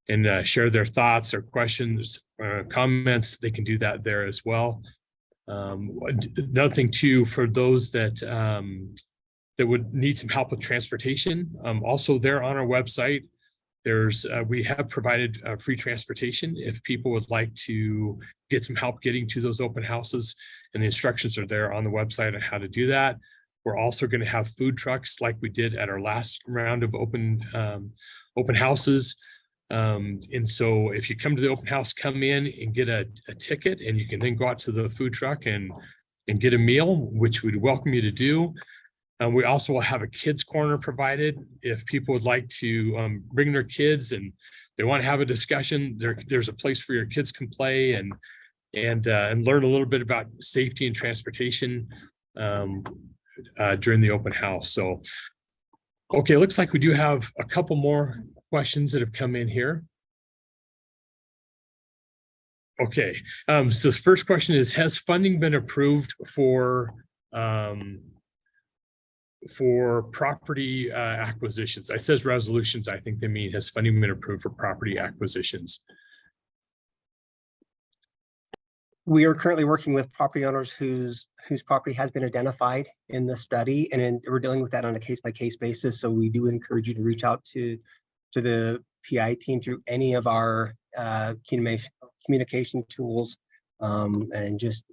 Speaker 1: and share their thoughts or questions, comments. They can do that there as well. Another thing too, for those that would need some help with transportation, also there on our website, we have provided free transportation if people would like to get some help getting to those open houses, and the instructions are there on the website on how to do that. We're also going to have food trucks like we did at our last round of open houses. And so if you come to the open house, come in and get a ticket, and you can then go out to the food truck and get a meal, which we'd welcome you to do. We also will have a kids corner provided if people would like to bring their kids and they want to have a discussion. There's a place for your kids can play and learn a little bit about safety and transportation during the open house. So, okay, looks like we do have a couple more questions that have come in here. Okay, so the first question is, has funding been approved for property acquisitions? It says resolutions. I think they mean, has funding been approved for property acquisitions?
Speaker 8: We are currently working with property owners whose property has been identified in the study, and we're dealing with that on a case-by-case basis. So we do encourage you to reach out to the PI team through any of our communication tools, and just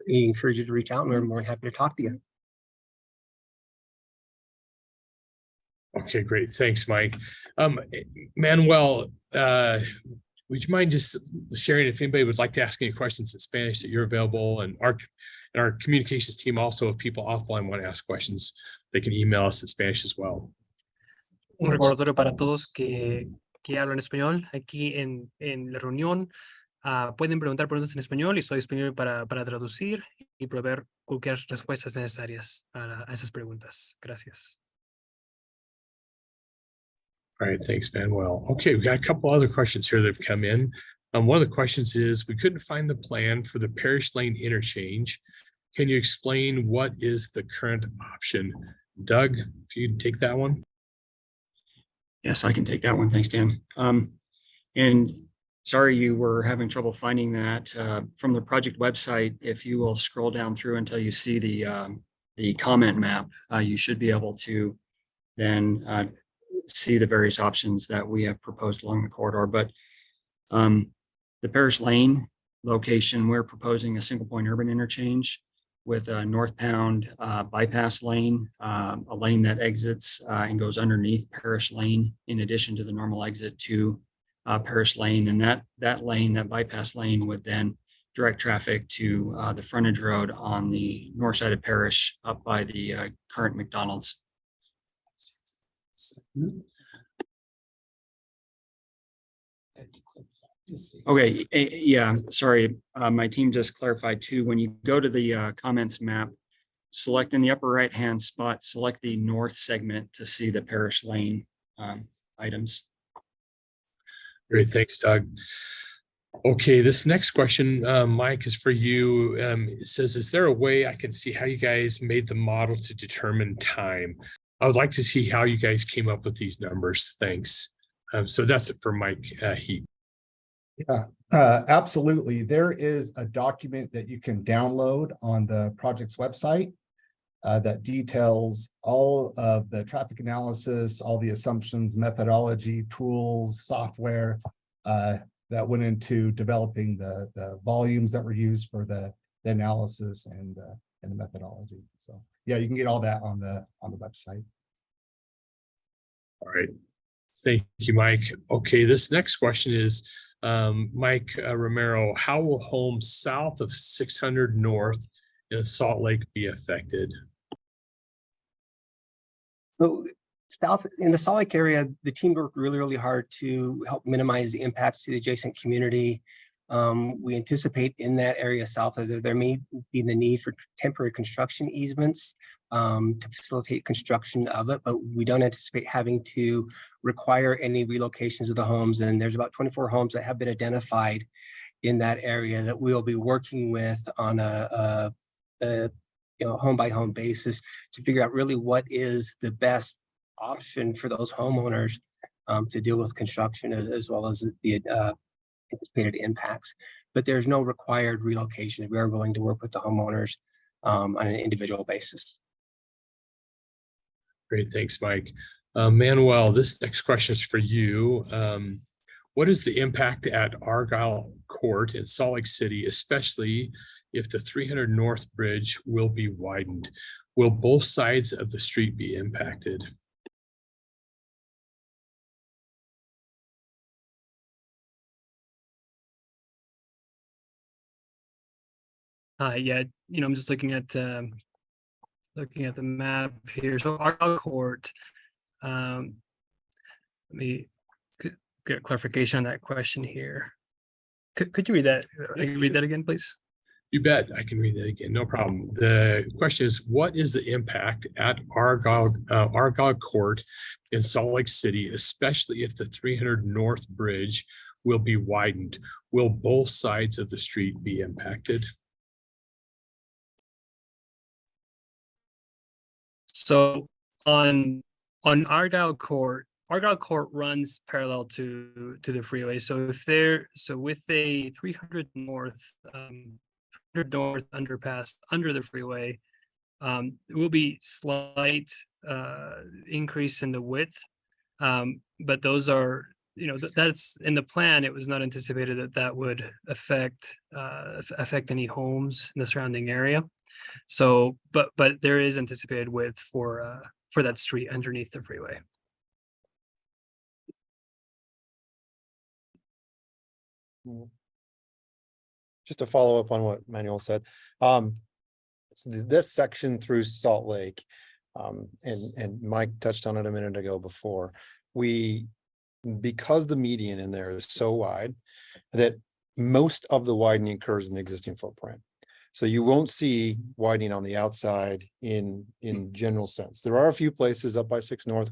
Speaker 8: encourage you to reach out, and we're more than happy to talk to you.
Speaker 1: Okay, great. Thanks, Mike. Manuel, would you mind just sharing if anybody would like to ask any questions in Spanish that you're available, and our communications team also, if people offline want to ask questions, they can email us in Spanish as well.
Speaker 2: Un recordatorio para todos que hablan español. Aquí en la reunión pueden preguntar preguntas en español y estoy disponible para traducir y proveer cualquier respuestas necesarias a esas preguntas. Gracias.
Speaker 1: All right, thanks, Manuel. Okay, we got a couple other questions here that have come in. One of the questions is, we couldn't find the plan for the Parish Lane interchange. Can you explain what is the current option? Doug, if you take that one.
Speaker 9: Yes, I can take that one. Thanks, Dan. And sorry you were having trouble finding that from the project website. If you will scroll down through until you see the comment map, you should be able to then see the various options that we have proposed along the corridor. But the Parish Lane location, we're proposing a single point urban interchange with a northbound bypass lane, a lane that exits and goes underneath Parish Lane, in addition to the normal exit to Parish Lane. And that lane, that bypass lane, would then direct traffic to the frontage road on the north side of Parish up by the current McDonald's. Okay, yeah, sorry. My team just clarified too. When you go to the comments map, select in the upper right-hand spot, select the north segment to see the Parish Lane items.
Speaker 1: Great, thanks, Doug. Okay, this next question, Mike, is for you. It says, is there a way I can see how you guys made the model to determine time? I would like to see how you guys came up with these numbers. Thanks. So that's it for Mike Heap.
Speaker 10: Yeah, absolutely. There is a document that you can download on the project's website that details all of the traffic analysis, all the assumptions, methodology, tools, software that went into developing the volumes that were used for the analysis and the methodology. So yeah, you can get all that on the website.
Speaker 1: All right. Thank you, Mike. Okay, this next question is, Mike Romero, how will homes south of 600 North in Salt Lake be affected?
Speaker 8: So south in the Salt Lake area, the team worked really hard to help minimize the impacts to the adjacent community. We anticipate in that area south of there may be the need for temporary construction easements to facilitate construction of it, but we don't anticipate having to require any relocations of the homes. And there's about 24 homes that have been identified in that area that we'll be working with on a home by home basis to figure out really what is the best option for those homeowners to deal with construction as well as the anticipated impacts. But there's no required relocation. We are willing to work with the homeowners on an individual basis.
Speaker 1: Great, thanks, Mike. Manuel, this next question is for you. What is the impact at Argyle Court in Salt Lake City, especially if the 300 North Bridge will be widened? Will both sides of the street be impacted?
Speaker 2: Yeah, I'm just looking at looking at the map here. So Argyle Court, let me get a clarification on that question here. Could you read that? Can you read that again, please?
Speaker 1: You bet. I can read that again. No problem. The question is, what is the impact at Argyle Court in Salt Lake City, especially if the 300 North Bridge will be widened? Will both sides of the street be impacted?
Speaker 2: So on Argyle Court runs parallel to the freeway. So with a 300 North underpass under the freeway, it will be slight increase in the width, but those are, that's in the plan. It was not anticipated that would affect any homes in the surrounding area. So, but there is anticipated width for that street underneath the freeway.
Speaker 4: Just to follow up on what Manuel said, so this section through Salt Lake, and Mike touched on it a minute ago before, because the median in there is so wide that most of the widening occurs in the existing footprint. So you won't see widening on the outside in general sense. There are a few places up by 6 North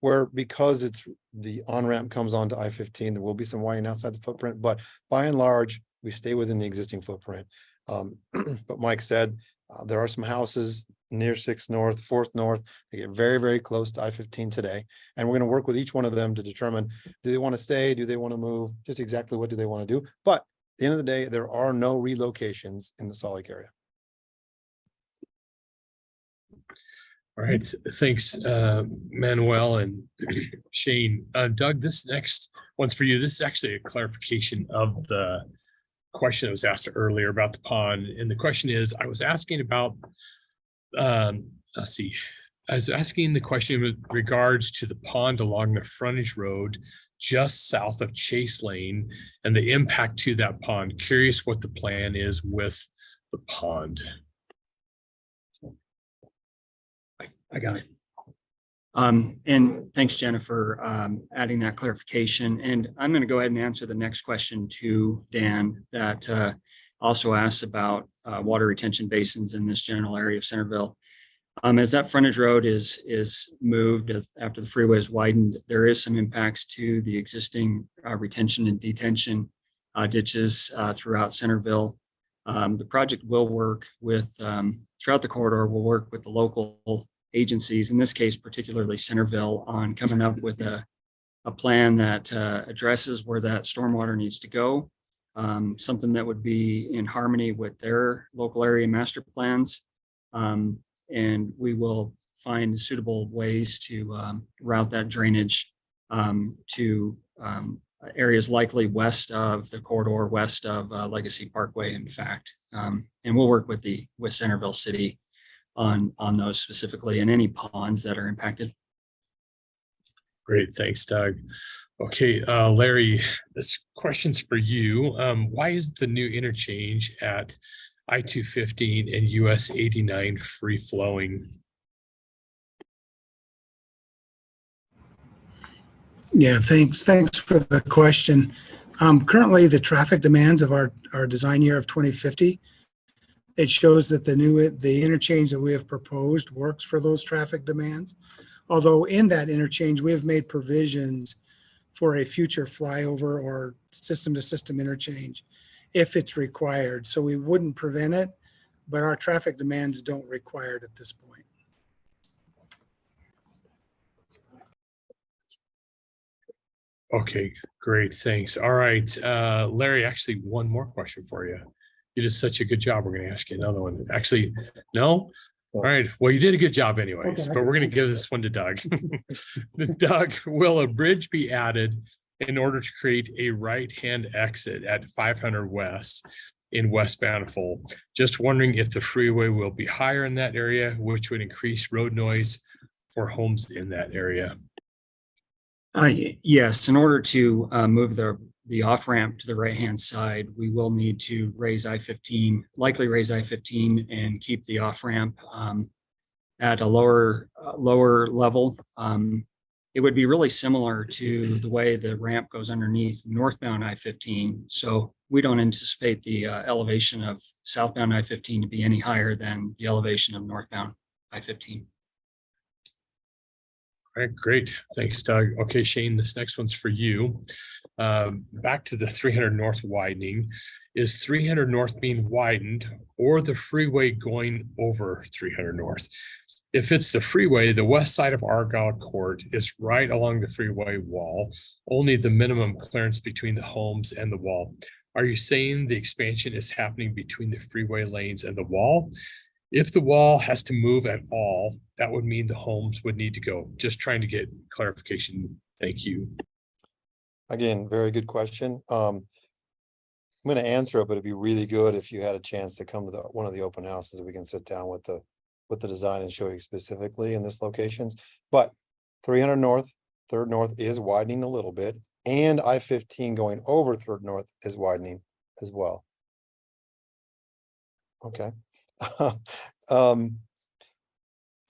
Speaker 4: where because it's the on-ramp comes onto I-15, there will be some widening outside the footprint, but by and large, we stay within the existing footprint. But Mike said, there are some houses near 6 North, 4th North, they get very, very close to I-15 today. And we're going to work with each one of them to determine, do they want to stay? Do they want to move? Just exactly what do they want to do? But at the end of the day, there are no relocations in the Salt Lake area.
Speaker 1: All right, thanks, Manuel and Shane. Doug, this next one's for you. This is actually a clarification of the question that was asked earlier about the pond. And the question is, I was asking about, I was asking the question with regards to the pond along the frontage road just south of Chase Lane and the impact to that pond. Curious what the plan is with the pond.
Speaker 9: I got it. And thanks, Jennifer, adding that clarification. And I'm going to go ahead and answer the next question to Dan that also asks about water retention basins in this general area of Centerville. As that frontage road is moved after the freeway is widened, there is some impacts to the existing retention and detention ditches throughout Centerville. The project will work with, throughout the corridor, will work with the local agencies, in this case, particularly Centerville, on coming up with a plan that addresses where that stormwater needs to go, something that would be in harmony with their local area master plans. And we will find suitable ways to route that drainage to areas likely west of the corridor, west of Legacy Parkway, in fact. And we'll work with Centerville City on those specifically, and any ponds that are impacted.
Speaker 1: Great, thanks, Doug. Okay, Larry, this question's for you. Why is the new interchange at I-215 and US 89 free flowing?
Speaker 11: Yeah, thanks for the question. Currently, the traffic demands of our design year of 2050, it shows that the interchange that we have proposed works for those traffic demands. Although in that interchange, we have made provisions for a future flyover or system-to-system interchange if it's required. So we wouldn't prevent it, but our traffic demands don't require it at this point.
Speaker 1: Okay, great, thanks. All right, Larry, actually one more question for you. You did such a good job. We're going to ask you another one. Actually, no? All right, well, you did a good job anyways, but we're going to give this one to Doug. Doug, will a bridge be added in order to create a right-hand exit at 500 West in West Bountiful? Just wondering if the freeway will be higher in that area, which would increase road noise for homes in that area.
Speaker 9: Yes, in order to move the off-ramp to the right-hand side, we will need to raise I-15, likely raise I-15 and keep the off-ramp at a lower level. It would be really similar to the way the ramp goes underneath northbound I-15. So we don't anticipate the elevation of southbound I-15 to be any higher than the elevation of northbound I-15.
Speaker 1: All right, great. Thanks, Doug. Okay, Shane, this next one's for you. Back to the 300 North widening. Is 300 North being widened or the freeway going over 300 North? If it's the freeway, the west side of Argyle Court is right along the freeway wall, only the minimum clearance between the homes and the wall. Are you saying the expansion is happening between the freeway lanes and the wall? If the wall has to move at all, that would mean the homes would need to go. Just trying to get clarification. Thank you.
Speaker 4: Again, very good question. I'm going to answer it, but it'd be really good if you had a chance to come to one of the open houses. We can sit down with the design and show you specifically in this locations. But 300 North, 3rd North is widening a little bit, and I-15 going over 3rd North is widening as well. Okay.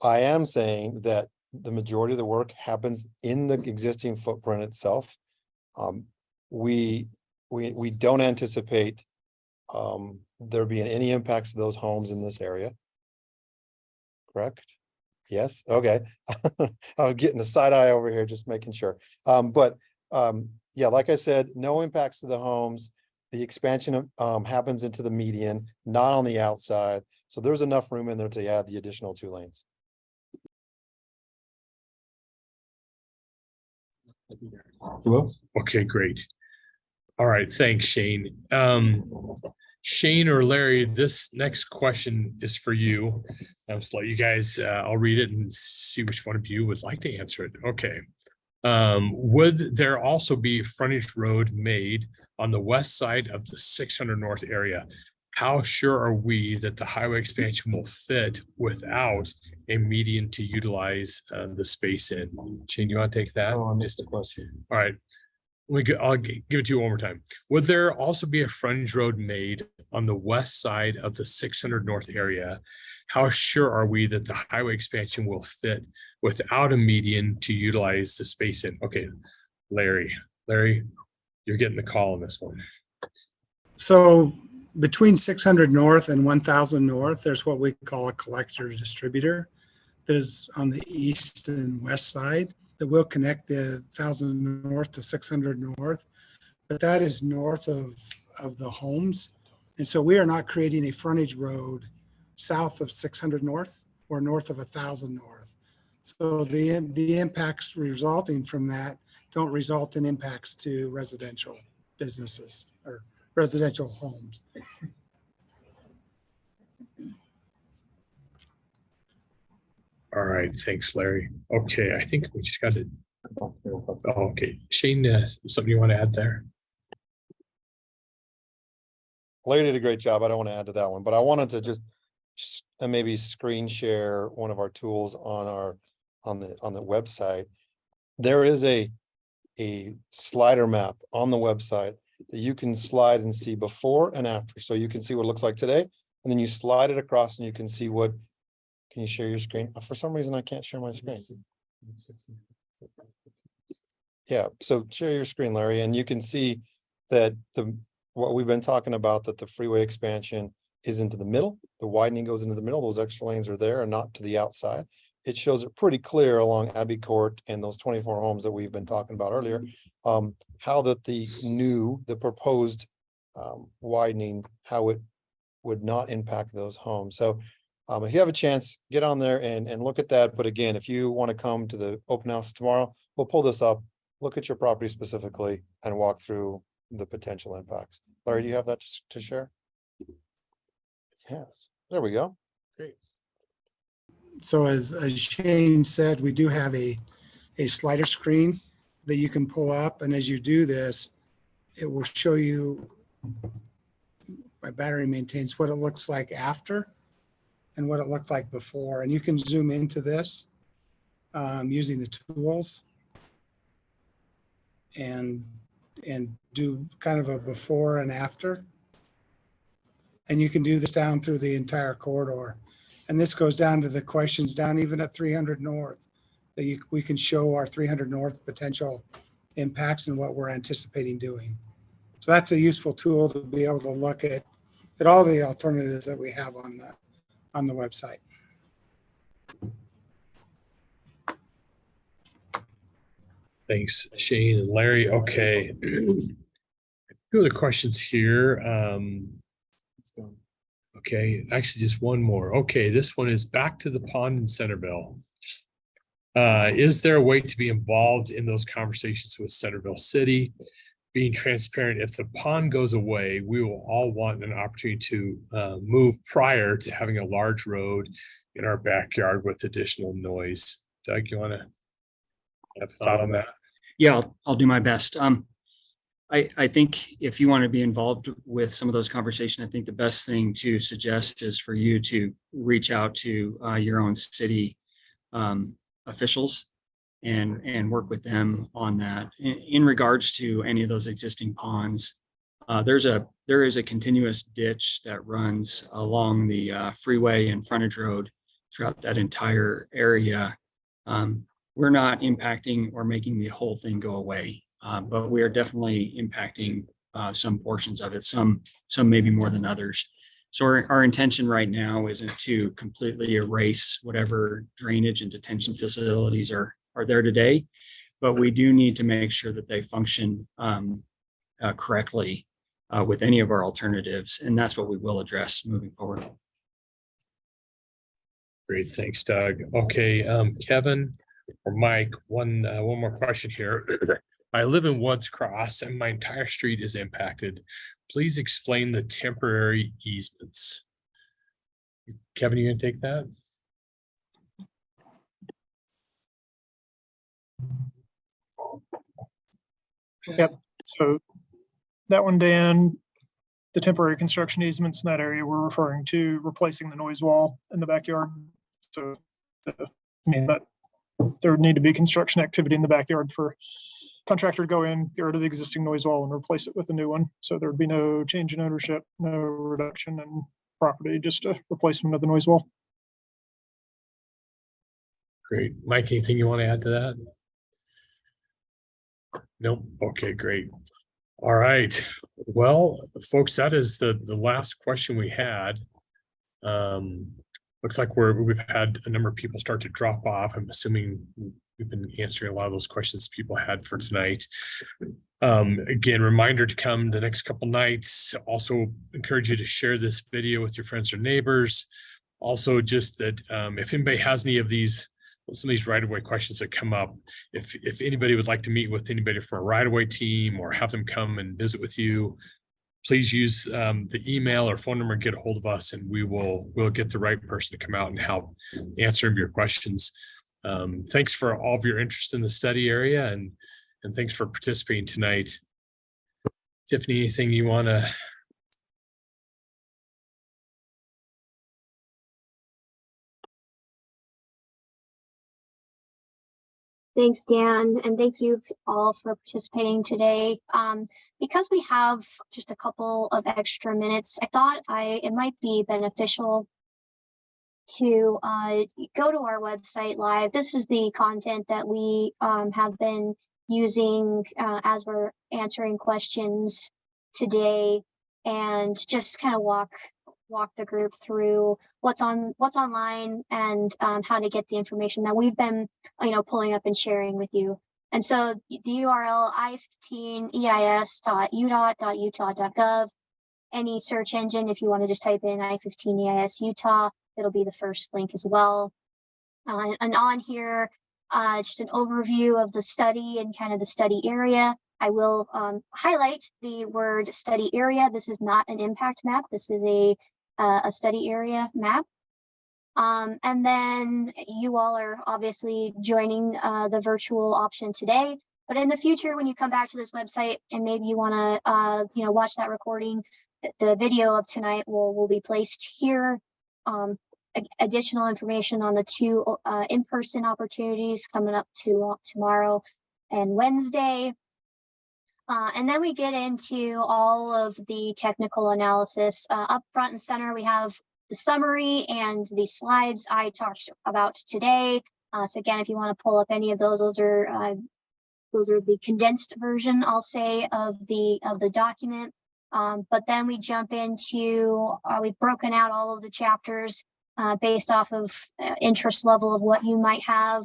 Speaker 4: I am saying that the majority of the work happens in the existing footprint itself. We don't anticipate there being any impacts to those homes in this area. Correct? Yes. Okay. I was getting the side eye over here, just making sure. Yeah, like I said, no impacts to the homes. The expansion happens into the median, not on the outside. So there's enough room in there to add the additional 2 lanes.
Speaker 10: Hello?
Speaker 1: Okay, great. All right, thanks, Shane. Shane or Larry, this next question is for you. I'll just let you guys, I'll read it and see which one of you would like to answer it. Okay. Would there also be frontage road made on the west side of the 600 North area? How sure are we that the highway expansion will fit without a median to utilize the space in? Shane, you want to take that?
Speaker 4: Oh, I missed the question.
Speaker 1: All right. I'll give it to you one more time. Would there also be a frontage road made on the west side of the 600 North area? How sure are we that the highway expansion will fit without a median to utilize the space in? Okay, Larry, you're getting the call on this one.
Speaker 11: So between 600 North and 1000 North, there's what we call a collector distributor that is on the east and west side that will connect the 1000 North to 600 North, but that is north of the homes. And so we are not creating a frontage road south of 600 North or north of 1000 North. So the impacts resulting from that don't result in impacts to residential businesses or residential homes.
Speaker 1: All right, thanks, Larry. Okay, I think we just got it. Oh, okay, Shane, something you want to add there?
Speaker 4: Larry did a great job. I don't want to add to that one, but I wanted to just maybe screen share one of our tools on the website. There is a slider map on the website that you can slide and see before and after. So you can see what it looks like today, and then you slide it across and you can see what. Can you share your screen? For some reason, I can't share my screen. Yeah, so share your screen, Larry, and you can see that what we've been talking about, that the freeway expansion is into the middle. The widening goes into the middle. Those extra lanes are there and not to the outside. It shows it pretty clear along Abbey Court and those 24 homes that we've been talking about earlier, how that the proposed widening, how it would not impact those homes. So if you have a chance, get on there and look at that. But again, if you want to come to the open house tomorrow, we'll pull this up, look at your property specifically and walk through the potential impacts. Larry, do you have that to share? Yes, there we go. Great.
Speaker 11: So as Shane said, we do have a slider screen that you can pull up. And as you do this, it will show you, my battery maintains, what it looks like after and what it looked like before. And you can zoom into this using the tools and do kind of a before and after. And you can do this down through the entire corridor. And this goes down to the questions down even at 300 North, that we can show our 300 North potential impacts and what we're anticipating doing. So that's a useful tool to be able to look at all the alternatives that we have on the website.
Speaker 1: Thanks, Shane and Larry. Okay. Two other questions here. Okay, actually just one more. Okay, this one is back to the pond in Centerville. Is there a way to be involved in those conversations with Centerville City? Being transparent, if the pond goes away, we will all want an opportunity to move prior to having a large road in our backyard with additional noise. Doug, you want to have a thought on that?
Speaker 9: Yeah, I'll do my best. I think if you want to be involved with some of those conversations, I think the best thing to suggest is for you to reach out to your own city officials and work with them on that. In regards to any of those existing ponds, there is a continuous ditch that runs along the freeway and frontage road throughout that entire area. We're not impacting or making the whole thing go away, but we are definitely impacting some portions of it, some maybe more than others. So our intention right now isn't to completely erase whatever drainage and detention facilities are there today, but we do need to make sure that they function correctly with any of our alternatives, and that's what we will address moving forward.
Speaker 1: Great, thanks, Doug. Okay, Kevin or Mike, one more question here. I live in Woods Cross and my entire street is impacted. Please explain the temporary easements. Kevin, you gonna take that?
Speaker 5: Yep. So that one, Dan, the temporary construction easements in that area, we're referring to replacing the noise wall in the backyard. So, but there would need to be construction activity in the backyard for contractor to go in, get rid of the existing noise wall and replace it with a new one. So there would be no change in ownership, no reduction in property, just a replacement of the noise wall.
Speaker 1: Great. Mike, anything you want to add to that? Nope. Okay, great. All right. Well, folks, that is the last question we had. Looks like we've had a number of people start to drop off. I'm assuming we've been answering a lot of those questions people had for tonight. Again, reminder to come the next couple nights. Also encourage you to share this video with your friends or neighbors. Also, just that if anybody has any of these, some of these right-of-way questions that come up, if anybody would like to meet with anybody from a right-of-way team or have them come and visit with you, please use the email or phone number and get a hold of us, and we'll get the right person to come out and help answer your questions. Thanks for all of your interest in the study area, and thanks for participating tonight. Tiffany, anything you want to?
Speaker 3: Thanks, Dan, and thank you all for participating today. Because we have just a couple of extra minutes, I thought it might be beneficial to go to our website live. This is the content that we have been using as we're answering questions today, and just kind of walk the group through what's online and how to get the information that we've been pulling up and sharing with you. And so the URL I-15 EIS.udot.utah.gov. Any search engine, if you want to just type in I-15 EIS Utah, it'll be the first link as well. And on here, just an overview of the study and kind of the study area. I will highlight the word study area. This is not an impact map. This is a study area map. And then you all are obviously joining the virtual option today. But in the future, when you come back to this website and maybe you want to watch that recording, the video of tonight will be placed here. Additional information on the two in-person opportunities coming up to tomorrow and Wednesday. And then we get into all of the technical analysis. Up front and center, we have summary and the slides I talked about today. So again, if you want to pull up any of those are the condensed version, I'll say, of the document. But then we jump into, we've broken out all of the chapters based off of interest level of what you might have.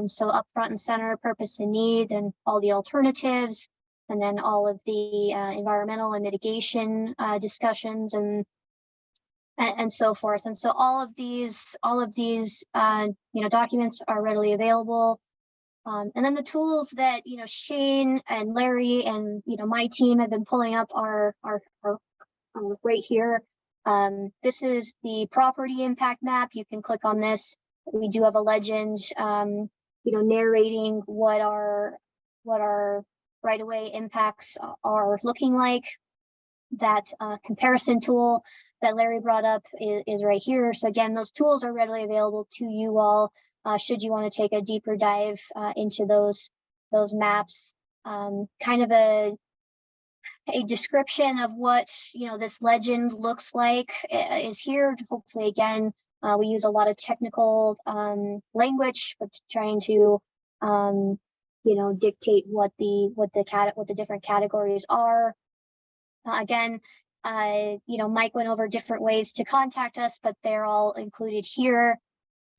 Speaker 3: So up front and center, purpose and need, and all the alternatives, and then all of the environmental and mitigation discussions and so forth. And so all of these documents are readily available. And then the tools that, Shane and Larry and, my team have been pulling up are right here. This is the property impact map. You can click on this. We do have a legend, narrating what our right-of-way impacts are looking like. That comparison tool that Larry brought up is right here. So again, those tools are readily available to you all. Should you want to take a deeper dive into those maps. Kind of a description of what this legend looks like is here. Hopefully, again, we use a lot of technical language, but trying to dictate what the different categories are. Again, Mike went over different ways to contact us, but they're all included here.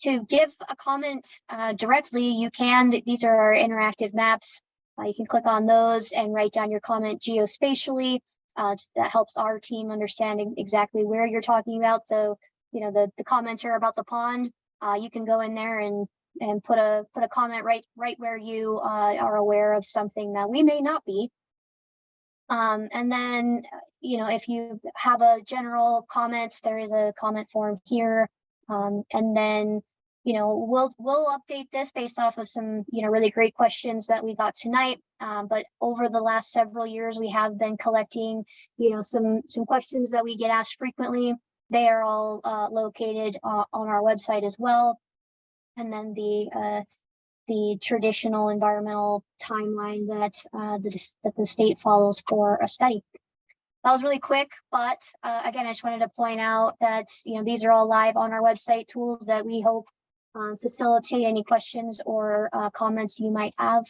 Speaker 3: To give a comment directly, you can. These are our interactive maps. You can click on those and write down your comment geospatially. That helps our team understand exactly where you're talking about. So, the commenter about the pond, you can go in there and put a comment right where you are aware of something that we may not be. And then, if you have a general comment, there is a comment form here. And then, we'll update this based off of some, really great questions that we got tonight. But over the last several years, we have been collecting, some questions that we get asked frequently. They are all located on our website as well. And then the traditional environmental timeline that the state follows for a study. That was really quick, but again, I just wanted to point out that these are all live on our website, tools that we hope facilitate any questions or comments you might have.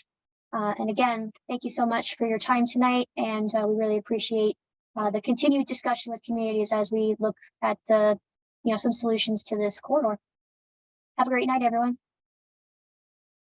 Speaker 3: And again, thank you so much for your time tonight, and we really appreciate the continued discussion with communities as we look at some solutions to this corridor. Have a great night, everyone.